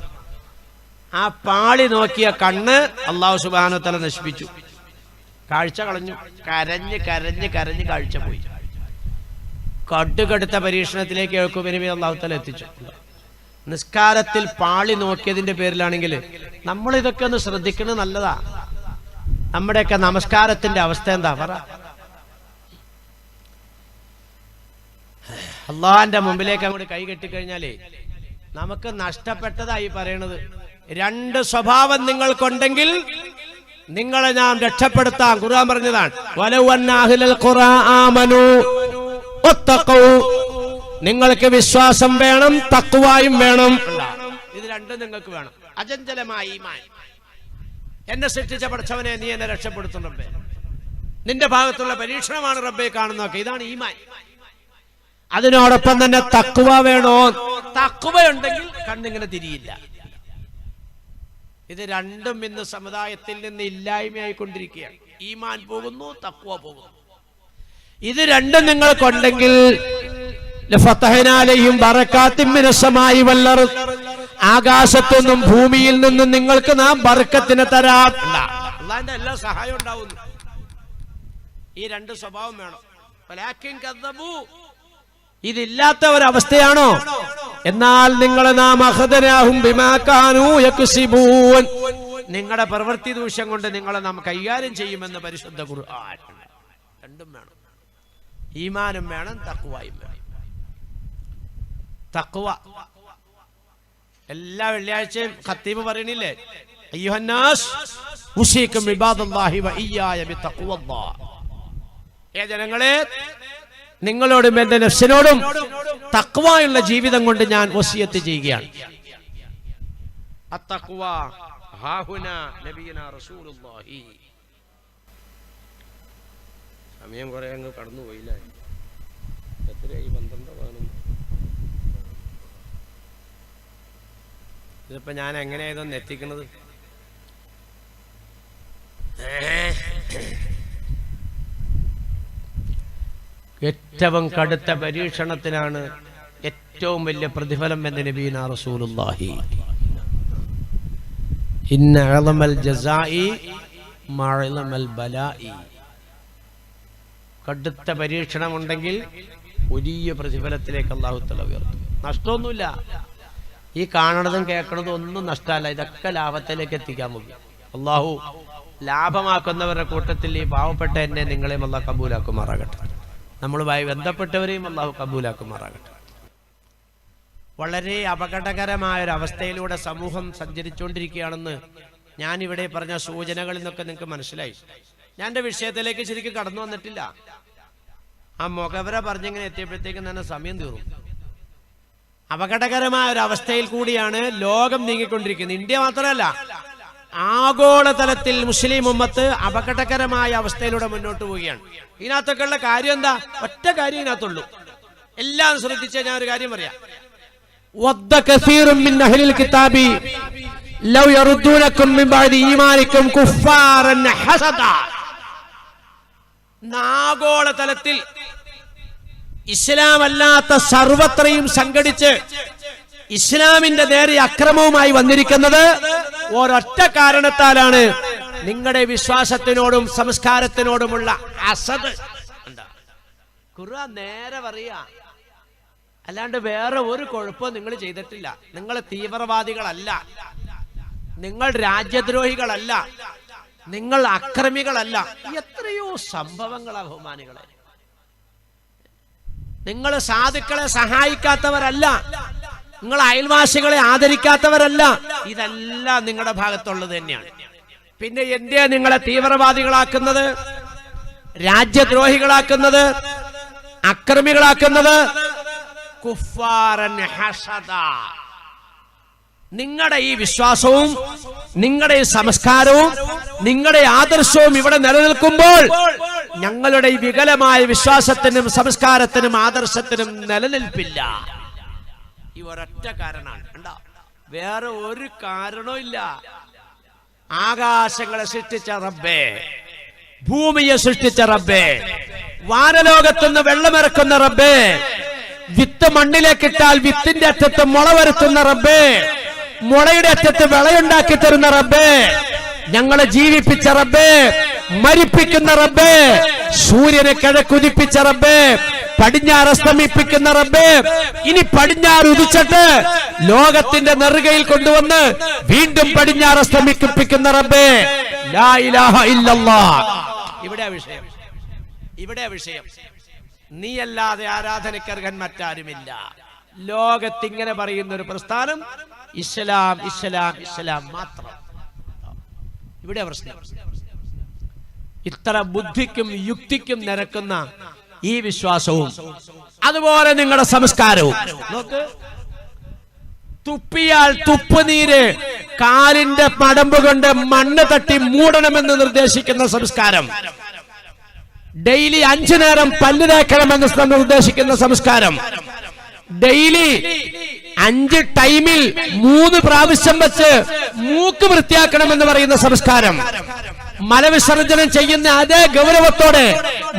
ആ പാളി നോക്കിയ കണ്ണ് അല്ലാഹു സുബ്ഹാനഹു തആല നശിപ്പിച്ചു, കാഴ്ച കളഞ്ഞു. കരഞ്ഞ് കരഞ്ഞ് കരഞ്ഞ് കാഴ്ച പോയി. കടുകടുത്ത പരീക്ഷണത്തിലേക്ക് യാക്കൂബ് നബി അല്ലാഹു തആല എത്തിച്ചു. നിസ്കാരത്തിൽ പാളി നോക്കിയതിന്റെ പേരിലാണെങ്കിൽ നമ്മൾ ഇതൊക്കെ ഒന്ന് ശ്രദ്ധിക്കുന്നത് നല്ലതാ. നമ്മുടെയൊക്കെ നമസ്കാരത്തിന്റെ അവസ്ഥ എന്താ പറ? അള്ളാഹിന്റെ മുമ്പിലേക്ക് അങ്ങോട്ട് കൈ കെട്ടിക്കഴിഞ്ഞാലേ നമുക്ക് നഷ്ടപ്പെട്ടതായി പറയണത്. രണ്ട് സ്വഭാവം നിങ്ങൾക്കുണ്ടെങ്കിൽ നിങ്ങളെ ഞാൻ രക്ഷപ്പെടുത്താം. ഖുർആൻ പറഞ്ഞതാണ്, വലൗ അന്ന അഹ്ലൽ ഖുറാ ആമനൂ വത്തഖൂ. നിങ്ങൾക്ക് വിശ്വാസം വേണം, തഖ്വായും വേണം. ഇത് രണ്ടും നിങ്ങൾക്ക് വേണം. അചഞ്ചലമായ ഈമാൻ. എന്നെ സൃഷ്ടിച്ച പടച്ചവനെ നീ എന്നെ രക്ഷപ്പെടുത്തും റബ്ബേ. നിന്റെ ഭാഗത്തുള്ള പരീക്ഷണമാണ് റബ്ബേ കാണുന്നതൊക്കെ. ഇതാണ് ഈമാൻ. അതിനോടൊപ്പം തന്നെ തഖ്വ വേണോ? തഖ്വ ഉണ്ടെങ്കിൽ കണ്ണിങ്ങനെ തിരിയില്ല. ഇത് രണ്ടും ഇന്ന് സമുദായത്തിൽ നിന്ന് ഇല്ലായ്മയായിക്കൊണ്ടിരിക്കുകയാണ്. ഈമാൻ പോകുന്നു, തഖ്വ പോകുന്നു. ഇത് രണ്ടും നിങ്ങൾക്കുണ്ടെങ്കിൽ ആകാശത്തുനിന്നും ഭൂമിയിൽ നിന്നും നിങ്ങൾക്ക് നാം ബർക്കത്തിനെ തരാം. അല്ലാഹുവിന്റെ എല്ലാ സഹായം ഉണ്ടാവുന്നു. ഈ രണ്ട് സ്വഭാവം വേണം. ഇതില്ലാത്ത ഒരവസ്ഥയാണോ? എന്നാൽ നിങ്ങളെ നാം അഖദനാഹും ബിമാ കാനൂ യക്സിബൂൻ. നിങ്ങളുടെ പ്രവൃത്തി ദൂഷ്യം കൊണ്ട് നിങ്ങളെ നാം കൈകാര്യം ചെയ്യുമെന്ന് പരിശുദ്ധ ഖുർആൻ. രണ്ടും വേണം. ഈമാനും വേണം, തഖ്വയും വേണം. തഖ്വ എല്ലാ വെള്ളിയാഴ്ചയും ഖത്തീബ് പറയണില്ലേ, അയ്യുഹന്നാസ് ഉസീകും ഇബാദല്ലാഹി വ ഇയ്യായ ബിത്തഖ്വല്ലാഹ്. ജനങ്ങളെ, നിങ്ങളോടും എന്റെ നഫ്സിനോടും തഖ്വയുള്ള ജീവിതം കൊണ്ട് ഞാൻ വസിയത്ത് ചെയ്യുകയാണ്. അത്തഖ്വ ഹാഹുന നബിയനാ റസൂലുള്ളാഹി. സമയം കുറെ അങ്ങ് കടന്നുപോയില്ലേ? എത്രയായി? 12-11. ഇതിപ്പോ ഞാൻ എങ്ങനെയാ ഇതൊന്ന് എത്തിക്കുന്നത്? ഏറ്റവും കടുത്ത പരീക്ഷണത്തിനാണ് ഏറ്റവും വലിയ പ്രതിഫലം എന്ന് നബിയനാ റസൂലുള്ളാഹി. ഇന്ന അഅ്ളമൽ ജസാഇ മഅ്ളമൽ ബലാഇ. കടുത്ത പരീക്ഷണം ഉണ്ടെങ്കിൽ വലിയ പ്രതിഫലത്തിലേക്ക് അല്ലാഹു തആല ഉയർത്തും. നഷ്ടമൊന്നുമില്ല. ഈ കാണണതും കേൾക്കണതും ഒന്നും നഷ്ടമല്ല. ഇതൊക്കെ ലാഭത്തിലേക്ക് എത്തിക്കാൻ പോകും. അല്ലാഹു ലാഭമാക്കുന്നവരുടെ കൂട്ടത്തിൽ ഈ പാവപ്പെട്ട എന്നെ നിങ്ങളെയും അല്ലാഹു കബൂലാക്കുമാറാകട്ടെ. നമ്മളുമായി ബന്ധപ്പെട്ടവരെയും അല്ലാഹു കബൂലാക്കുമാറാകട്ടെ. വളരെ അപകടകരമായ ഒരു അവസ്ഥയിലൂടെ സമൂഹം സഞ്ചരിച്ചുകൊണ്ടിരിക്കുകയാണെന്ന് ഞാനിവിടെ പറഞ്ഞ സൂചനകളിൽ നിന്നൊക്കെ നിങ്ങൾക്ക് മനസ്സിലായി. ഞാൻ എൻ്റെ വിഷയത്തിലേക്ക് ശരിക്കും കടന്നു വന്നിട്ടില്ല. ആ മുഖവര പറഞ്ഞിങ്ങനെ എത്തിയപ്പോഴത്തേക്കും തന്നെ സമയം തീർന്നു. അപകടകരമായ ഒരു അവസ്ഥയിൽ കൂടിയാണ് ലോകം നീങ്ങിക്കൊണ്ടിരിക്കുന്നത്. ഇന്ത്യ മാത്രമല്ല, ആഗോളതലത്തിൽ മുസ്ലിം ഉമ്മത്ത് അപകടകരമായ അവസ്ഥയിലൂടെ മുന്നോട്ട് പോവുകയാണ്. ഇതിനകത്തൊക്കെ ഉള്ള കാര്യം എന്താ? ഒറ്റ കാര്യം ഇതിനകത്തുള്ളൂ. എല്ലാം ശ്രദ്ധിച്ചാൽ ഞാൻ ഒരു കാര്യം പറയാം. വദ്ദ കസീറും മിൻ അഹ്ലിൽ കിതാബി ലൗ യറുദ്ദൂനകും മിൻ ബഅദി ഈമാനികും കുഫാറൻ ഹസദാ. ആഗോളതലത്തിൽ ഇസ്ലാം അല്ലാത്ത സർവത്രയും സംഘടിച്ച് ഇസ്ലാമിന്റെ നേരെ അക്രമവുമായി വന്നിരിക്കുന്നത് ഒരൊറ്റ കാരണത്താലാണ്. നിങ്ങളുടെ വിശ്വാസത്തിനോടും സംസ്കാരത്തിനോടുമുള്ള അസദ്. ഖുർആൻ നേരെ പറയാ, അല്ലാണ്ട് വേറെ ഒരു കുഴപ്പവും നിങ്ങൾ ചെയ്തിട്ടില്ല. നിങ്ങൾ തീവ്രവാദികളല്ല, നിങ്ങൾ രാജ്യദ്രോഹികളല്ല, നിങ്ങൾ അക്രമികളല്ല. എത്രയോ സംഭവങ്ങളാ ബഹുമാനികളെ. നിങ്ങൾ സാധുക്കളെ സഹായിക്കാത്തവരല്ല, നിങ്ങൾ അയൽവാസികളെ ആദരിക്കാത്തവരല്ല. ഇതെല്ലാം നിങ്ങളുടെ ഭാഗത്തുള്ളത് തന്നെയാണ്. പിന്നെ എന്തിനാ നിങ്ങളെ തീവ്രവാദികളാക്കുന്നത്, രാജ്യദ്രോഹികളാക്കുന്നത്, അക്രമികളാക്കുന്നത്? കുഫാറൻ ഹസദാ. നിങ്ങളുടെ ഈ വിശ്വാസവും നിങ്ങളുടെ ഈ സംസ്കാരവും നിങ്ങളുടെ ആദർശവും ഇവിടെ നിലനിൽക്കുമ്പോൾ ഞങ്ങളുടെ ഈ വികലമായ വിശ്വാസത്തിനും സംസ്കാരത്തിനും ആദർശത്തിനും നിലനിൽപ്പില്ല. ഈ ഒരൊറ്റ കാരണമാണ്. വേറെ ഒരു കാരണവും ഇല്ല. ആകാശങ്ങളെ സൃഷ്ടിച്ച റബ്ബേ, ഭൂമിയെ സൃഷ്ടിച്ച റബ്ബേ, വാനലോകത്തുനിന്ന് വെള്ളമിറക്കുന്ന റബ്ബേ, വിത്ത് മണ്ണിലേക്കിട്ടാൽ വിത്തിന്റെ അറ്റത്ത് മുള വരുത്തുന്ന റബ്ബേ, മുളയുടെ അറ്റത്ത് വിളയുണ്ടാക്കി തരുന്ന റബ്ബേ, ഞങ്ങളെ ജീവിപ്പിച്ച റബ്ബേ, മരിപ്പിക്കുന്ന റബ്ബേ, സൂര്യനെ കിഴക്കുദിപ്പിച്ച റബ്ബേ, പടിഞ്ഞാറ് അസ്തമിപ്പിക്കുന്ന റബ്ബേ, ഇനി പടിഞ്ഞാറ് ഉദിച്ചിട്ട് ലോകത്തിന്റെ നെറുകയിൽ കൊണ്ടുവന്ന് വീണ്ടും പടിഞ്ഞാറ് അസ്തമിപ്പിക്കുന്ന റബ്ബേ, ലാ ഇലാഹ ഇല്ലല്ലാഹ്. ഇവിടെ വിഷയം നീയല്ലാതെ ആരാധനക്കർഹൻ മറ്റാരുമില്ല. ലോകത്തിങ്ങനെ പറയുന്ന ഒരു പ്രസ്ഥാനം ഇസ്ലാം ഇസ്ലാം ഇസ്ലാം മാത്രം. ഇവിടെ പ്രശ്നം. ഇത്ര ബുദ്ധിക്കും യുക്തിക്കും നിരക്കുന്ന ഈ വിശ്വാസവും അതുപോലെ നിങ്ങളുടെ സംസ്കാരവും നോക്ക്. തുപ്പിയാൽ തുപ്പുനീര് കാലിന്റെ മടമ്പ് കൊണ്ട് മണ്ണ് തട്ടി മൂടണമെന്ന് നിർദ്ദേശിക്കുന്ന സംസ്കാരം, ഡെയിലി 5 നേരം പല്ല് തേക്കണമെന്ന് നിർദ്ദേശിക്കുന്ന സംസ്കാരം, ഡെയിലി 5 ടൈമിൽ 3 പ്രാവശ്യം വെച്ച് മൂക്ക് വൃത്തിയാക്കണമെന്ന് പറയുന്ന സംസ്കാരം, മലവിസർജനം ചെയ്യുന്ന അതേ ഗൗരവത്തോടെ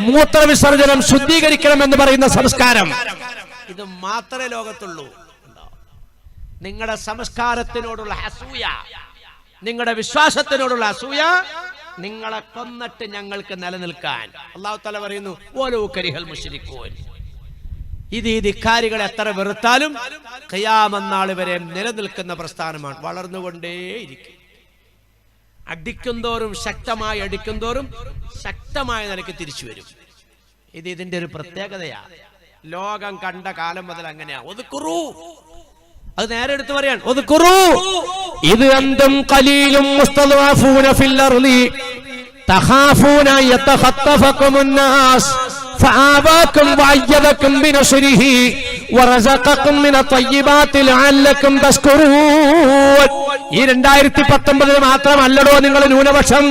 മൂത്രവിസർജനം ശുദ്ധീകരിക്കണമെന്ന് പറയുന്ന സംസ്കാരം, ഇത് മാത്രമേ ലോകത്തുള്ളൂ. നിങ്ങളുടെ സംസ്കാരത്തിനോടുള്ള അസൂയ, നിങ്ങളുടെ വിശ്വാസത്തിനോടുള്ള അസൂയ നിങ്ങളെ കൊന്നിട്ട് ഞങ്ങൾക്ക് നിലനിൽക്കാൻ. അല്ലാഹു തആല പറയുന്നു വലൗ കരിഹൽ മുശ്രികൂൻ. ഇത് ഈ ധിക്കാരികളെ എത്ര വെറുത്താലും ഖിയാമത്ത് നാൾ വരെ നിലനിൽക്കുന്ന പ്രസ്ഥാനമാണ്, വളർന്നുകൊണ്ടേയിരിക്കും. അടിക്കുന്തോറും ശക്തമായി അടിക്കുന്തോറും ശക്തമായ നിലയ്ക്ക് തിരിച്ചു വരും. ഇത് ഇതിന്റെ ഒരു പ്രത്യേകതയാണ്. ലോകം കണ്ട കാലം മുതൽ അങ്ങനെയാ. ഒതുക്കുറു, അത് നേരെ എടുത്തു പറയാൻ. ഒതുക്കുറു ഇത് അന്തും ഖലീലും മുസ്തദഅഫൂന ഫിൽ അർളി തഖാഫൂന യതഖത്തഫകുമുൻ നാസ് ഫആവാകും വഅയ്യദകും ബിനസ്രിഹി വറസഖകും മിന തയ്യിബാതി ലഅല്ലകും തസ്കുറൂൻ. ഈ 2019 മാത്രമല്ലടോ നിങ്ങൾ ന്യൂനപക്ഷം.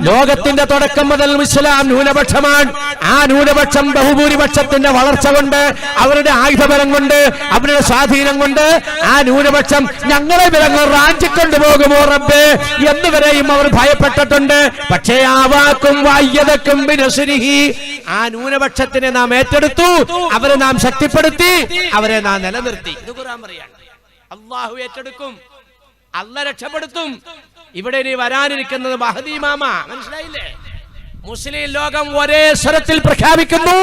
ലോകത്തിന്റെ തുടക്കം മുതൽ ഇസ്ലാം ന്യൂനപക്ഷമാണ്. ആ ന്യൂനപക്ഷം ബഹുഭൂരിപക്ഷത്തിന്റെ വളർച്ച കൊണ്ട്, അവരുടെ ആയുധബലം കൊണ്ട്, അവരുടെ സ്വാധീനം കൊണ്ട് ആ ന്യൂനപക്ഷം ഞങ്ങളെ വിലങ്ങൾ റാഞ്ചിക്കൊണ്ടു പോകുമോ റബ്ബേ എന്നുവരെയും അവർ ഭയപ്പെട്ടിട്ടുണ്ട്. പക്ഷേ ആവാക്കും വഅയ്യദകും ബിനസ്രിഹി, ആ ന്യൂനപക്ഷത്തിനെ നാം ഏറ്റെടുത്തു, അവരെ നാം ശക്തിപ്പെടുത്തി, അവരെ നാം നിലനിർത്തി. ഇത് ഖുർആൻ പറയാണ്. അല്ലാഹു ഏറ്റെടുക്കും, അല്ലാഹു രക്ഷപ്പെടുത്തും. ഇവിടെ ഇനി വരാനിരിക്കുന്നത് മഹദി ഇമാമ. മനസ്സിലായില്ലേ? മുസ്ലിം ലോകം ഒരേ സ്വരത്തിൽ പ്രഖ്യാപിക്കുന്നു,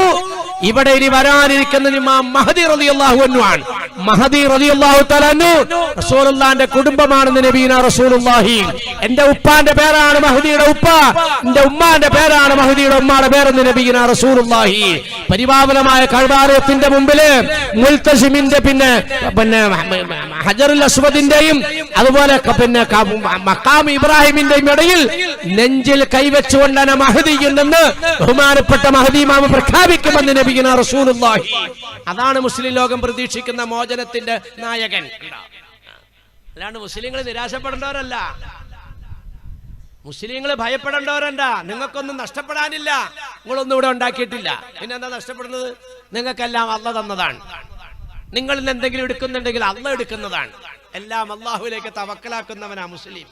ഇവിടെ ഇനി വരാനിരിക്കുന്ന ഇമാം മഹദി റളിയല്ലാഹു അൻഹു ആണ്. മഹദി റളിയല്ലാഹു തആല അൻഹു റസൂലുള്ളാഹിന്റെ കുടുംബമാണെന്ന് നബീന റസൂലുള്ളാഹി. എന്റെ ഉപ്പാന്റെ പേരാണ് മഹദിയുടെ ഉപ്പ, എന്റെ ഉമ്മാന്റെ പേരാണ് മഹദിയുടെ ഉമ്മാന്റെ പേരെന്ന് നബീന റസൂലുള്ളാഹി. പരിപാവനമായ കഅബാലയത്തിന്റെ മുമ്പില് മുൽതസിമിന്റെ പിന്നെ ഹജറുൽ അസ്വദിന്റെയും അതുപോലെ പിന്നെ മഖാം ഇബ്രാഹിമിന്റെയും ഇടയിൽ നെഞ്ചിൽ കൈവച്ചുകൊണ്ടാണ് മഹദി എന്ന് ബഹുമാനപ്പെട്ട മഹദി ഇമാം പ്രഖ്യാപിക്കുമെന്ന് നബിയുന റസൂലുള്ളാഹി. അതാണ് മുസ്ലിം ലോകം പ്രതീക്ഷിക്കുന്ന മോചനത്തിന്റെ നായകൻ. അല്ലാണ്ട് മുസ്ലിങ്ങൾ നിരാശപ്പെടേണ്ടവരല്ല, മുസ്ലിങ്ങൾ ഭയപ്പെടേണ്ടവരല്ല. നിങ്ങൾക്കൊന്നും നഷ്ടപ്പെടാനില്ല, നിങ്ങളൊന്നും ഇവിടെ ഉണ്ടാക്കിയിട്ടില്ല. പിന്നെ എന്താ നഷ്ടപ്പെടുന്നത്? നിങ്ങൾക്കെല്ലാം അല്ലാഹു തന്നതാണ്. നിങ്ങൾ എന്തെങ്കിലും എടുക്കുന്നുണ്ടെങ്കിൽ അല്ലാഹു എടുക്കുന്നതാണ്. എല്ലാം അല്ലാഹുവിലേക്ക് തവക്കലാക്കുന്നവനാ മുസ്ലിം.